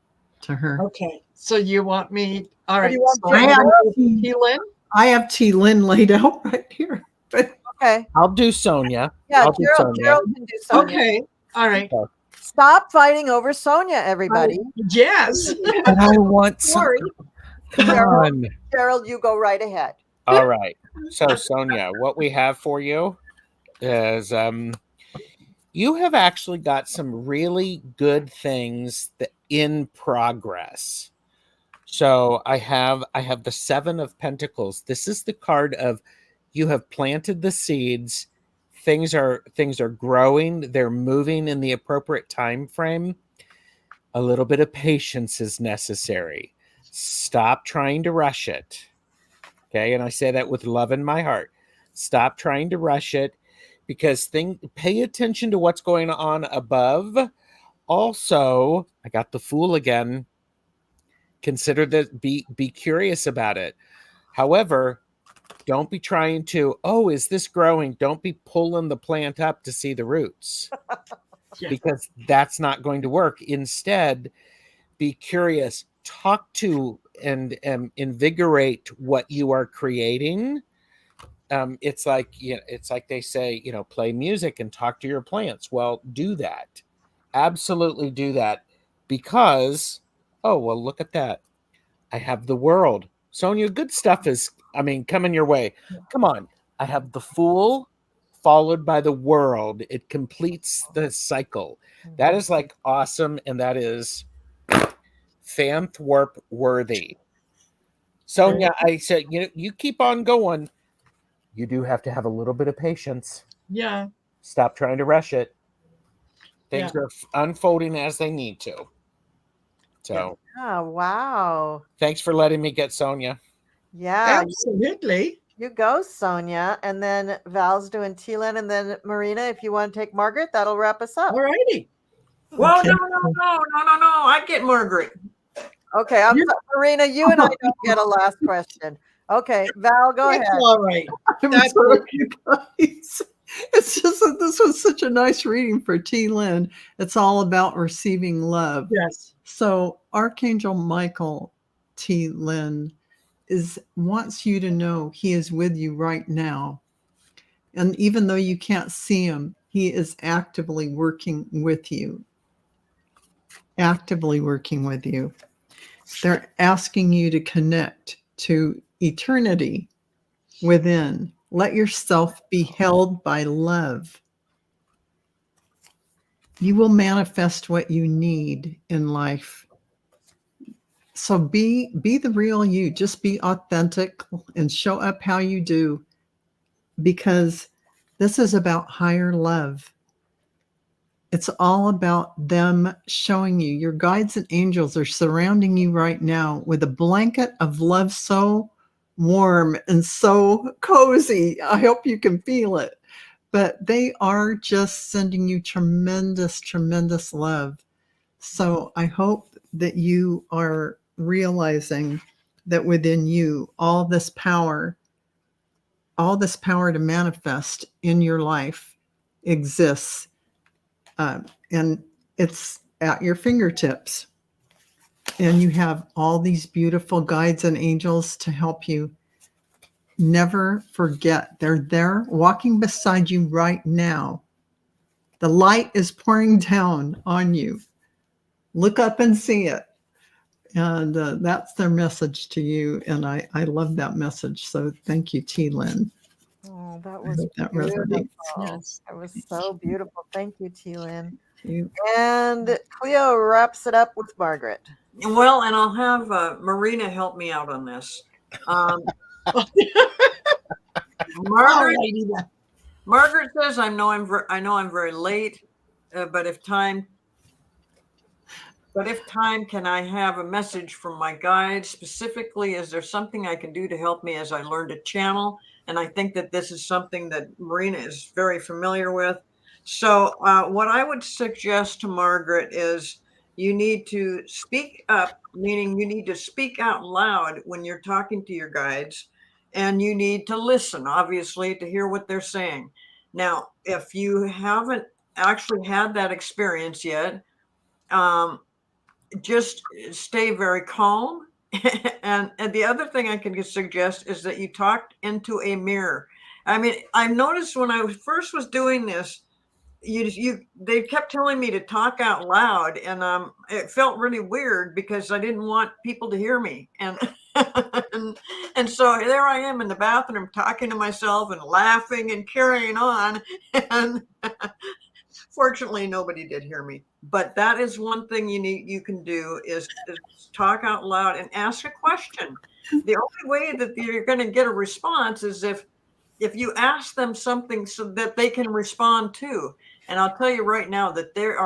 to her. Okay, so you want me? All right. So I have T. Lynn. I have T. Lynn laid out right here. But okay. I'll do Sonia. Yeah, I'll do Sonia. Gerald can do Sonia. Okay. All right. Stop fighting over Sonia, everybody. Yes. But I want Sorry. Come on. Gerald, you go right ahead. All right. So, Sonia, what we have for you is you have actually got some really good things in progress. So I have the Seven of Pentacles. This is the card of you have planted the seeds. Things are growing. They're moving in the appropriate time frame. A little bit of patience is necessary. Stop trying to rush it. Okay, and I say that with love in my heart. Stop trying to rush it, because pay attention to what's going on above. Also, I got the Fool again. Consider that, be curious about it. However, don't be trying to, is this growing? Don't be pulling the plant up to see the roots. Yeah. Because that's not going to work. Instead, be curious. Talk to and invigorate what you are creating. It's like they say, play music and talk to your plants. Well, do that. Absolutely do that, because look at that. I have the World. Sonia, good stuff is coming your way. Come on. I have the Fool followed by the World. It completes the cycle. That is like awesome, and that is Fanthwarp worthy. Sonia, I said, you keep on going. You do have to have a little bit of patience. Yeah. Stop trying to rush it. Things are unfolding as they need to. So. Oh, wow. Thanks for letting me get Sonia. Yeah. Absolutely. You go, Sonia. And then Val's doing T-Lynn, and then Marina, if you want to take Margaret, that'll wrap us up. All righty. Well, no. I get Margaret. Okay, Marina, you and I don't get a last question. Okay, Val, go ahead. All right. I'm sorry, you guys. It's just that this was such a nice reading for T. Lynn. It's all about receiving love. Yes. So Archangel Michael, T. Lynn, wants you to know he is with you right now. And even though you can't see him, he is actively working with you. Actively working with you. They're asking you to connect to eternity within. Let yourself be held by love. You will manifest what you need in life. So be the real you. Just be authentic and show up how you do, because this is about higher love. It's all about them showing you. Your guides and angels are surrounding you right now with a blanket of love, so warm and so cozy. I hope you can feel it. But they are just sending you tremendous, tremendous love. So I hope that you are realizing that within you, all this power to manifest in your life exists. And it's at your fingertips. and you have all these beautiful guides and angels to help you. Never forget, they're there walking beside you right now. The light is pouring down on you. Look up and see it. And that's their message to you. And I love that message. So thank you, T. Lynn. Oh, that I was hope that beautiful. resonates. Yes. That was so beautiful. Thank you, T-Lynn. You. And Cleo wraps it up with Margaret. Well, and I'll have Marina help me out on this. Margaret says, I know I'm very late, but if time, can I have a message from my guide? Specifically, is there something I can do to help me as I learn to channel? And I think that this is something that Marina is very familiar with. So what I would suggest to Margaret is you need to speak up, meaning you need to speak out loud when you're talking to your guides, and you need to listen, obviously, to hear what they're saying. Now, if you haven't actually had that experience yet, just stay very calm. and the other thing I can suggest is that you talk into a mirror. I mean, I noticed when I first was doing this, they kept telling me to talk out loud, and it felt really weird because I didn't want people to hear me, and and so there I am in the bathroom talking to myself and laughing and carrying on, and fortunately nobody did hear me. But that is one thing you can do is talk out loud and ask a question. The only way that you're going to get a response is if you ask them something so that they can respond to. And I'll tell you right now that they're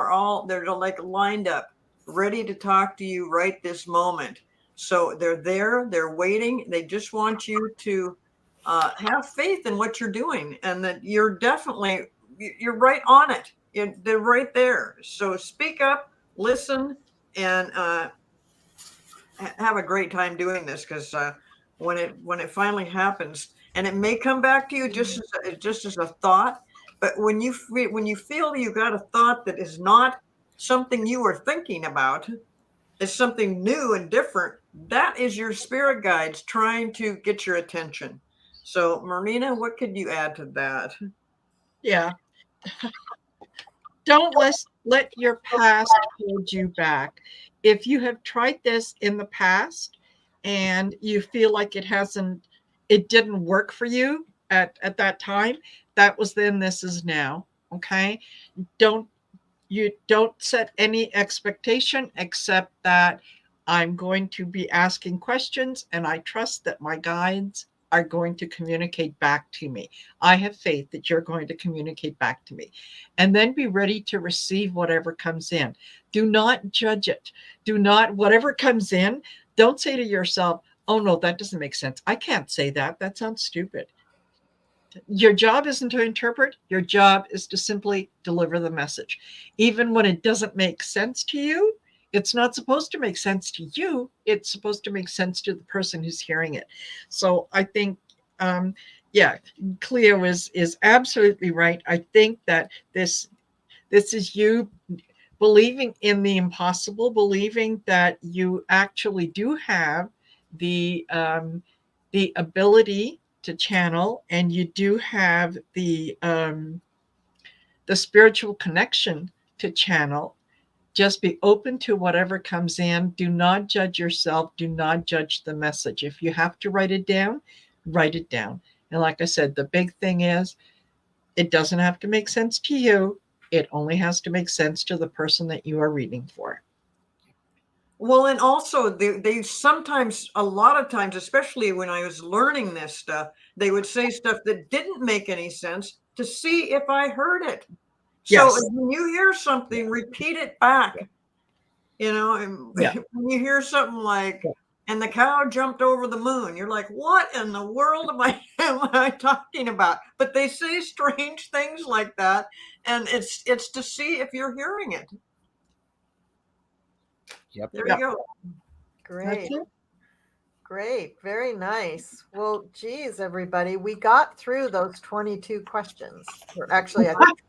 like lined up, ready to talk to you right this moment. So they're there, they're waiting. They just want you to have faith in what you're doing, and that you're right on it. They're right there. So speak up, listen, and have a great time doing this, because when it finally happens, and it may come back to you just as a thought, but when you feel you got a thought that is not something you were thinking about, it's something new and different, that is your spirit guides trying to get your attention. So Marina, what could you add to that? Yeah. Don't let your past hold you back. If you have tried this in the past and you feel like it didn't work for you at that time, that was then, this is now. Okay. You don't set any expectation except that I'm going to be asking questions, and I trust that my guides are going to communicate back to me. I have faith that you're going to communicate back to me. And then be ready to receive whatever comes in. Do not judge it. Whatever comes in, don't say to yourself, oh no, that doesn't make sense. I can't say that. That sounds stupid. Your job isn't to interpret. Your job is to simply deliver the message. Even when it doesn't make sense to you, it's not supposed to make sense to you. It's supposed to make sense to the person who's hearing it. So I think, Cleo is absolutely right. I think that this is you believing in the impossible, believing that you actually do have the ability to channel, and you do have the spiritual connection to channel. Just be open to whatever comes in. Do not judge yourself. Do not judge the message. If you have to write it down, write it down. And like I said, the big thing is, it doesn't have to make sense to you. It only has to make sense to the person that you are reading for. Well, and also they sometimes, a lot of times, especially when I was learning this stuff, they would say stuff that didn't make any sense to see if I heard it. So Yes. when you hear something, repeat it back. And when you hear something like, and the cow jumped over the moon, you're like, what in the world am I talking about? But they say strange things like that, and it's to see if you're hearing it. Yep. There you go. Great. Great. Very nice. Well, geez, everybody, we got through those 22 questions. Or actually, I think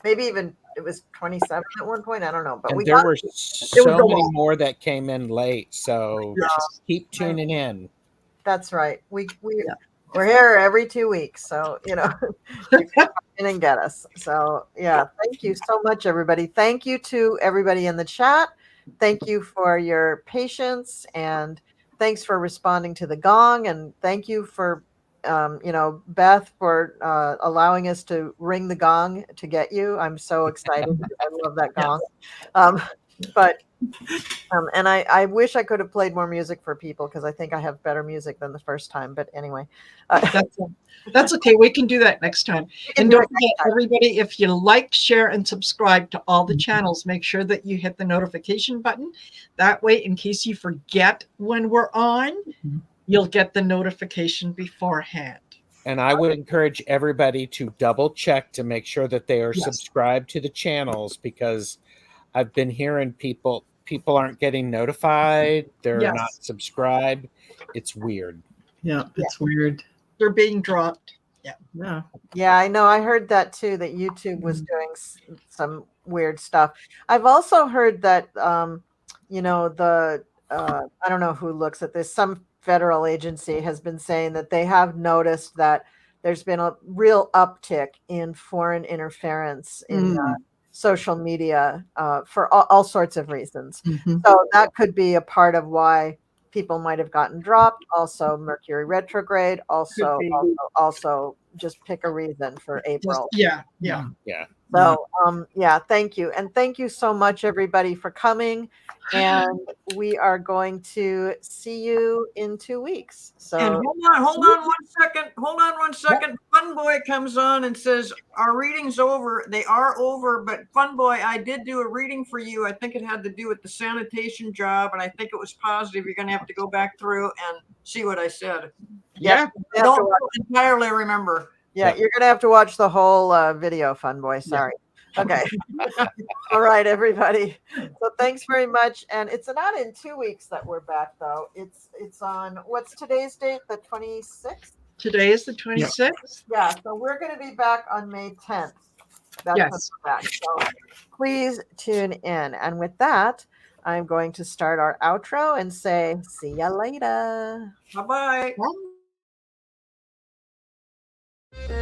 maybe even it was 27 at one point. I don't know, but And we there got were was so a many lot. more that came in late. So Yes. just keep tuning in. That's right. Yeah. We're here every 2 weeks, so you know you can come in and get us. So yeah, thank you so much, everybody. Thank you to everybody in the chat. Thank you for your patience, and thanks for responding to the gong, and thank you for Beth, for allowing us to ring the gong to get you. I'm so excited because I love that gong. But and I wish I could have played more music for people because I think I have better music than the first time. But anyway, That's okay. We can do that next time. can And do don't it next forget, time. everybody, if you like, share, and subscribe to all the channels, make sure that you hit the notification button. That way, in case you forget when we're on, you'll get the notification beforehand. And I would encourage everybody to double check to make sure that they are Yes. subscribed to the channels, because I've been hearing people aren't getting notified. They're Yes. not subscribed. It's weird. Yeah, it's weird. They're being dropped. Yeah. Yeah, I know. I heard that too, that YouTube was doing some weird stuff. I've also heard that, I don't know who looks at this, some federal agency has been saying that they have noticed that there's been a real uptick in foreign interference in social media for all sorts of reasons. So that could be a part of why people might have gotten dropped. Also, Mercury retrograde. Also, just pick a reason for April. Yeah. So, thank you. And thank you so much, everybody, for coming. And we are going to see you in 2 weeks. So, And hold on 1 second. Fun Boy comes on and says, our reading's over. They are over, but Fun Boy, I did do a reading for you. I think it had to do with the sanitation job, and I think it was positive. You're going to have to go back through and see what I said. Yeah. I don't entirely remember. yeah, you're going to have to watch the whole video, Fun Boy. Sorry. Okay. All right, everybody. So thanks very much. And it's not in 2 weeks that we're back, though. It's on, what's today's date? The 26th? Today is the 26th. Yeah, so we're going to be back on May 10th. That's when we're back. So please tune in. And with that, I'm going to start our outro and say, see ya later. Bye-bye. Bye.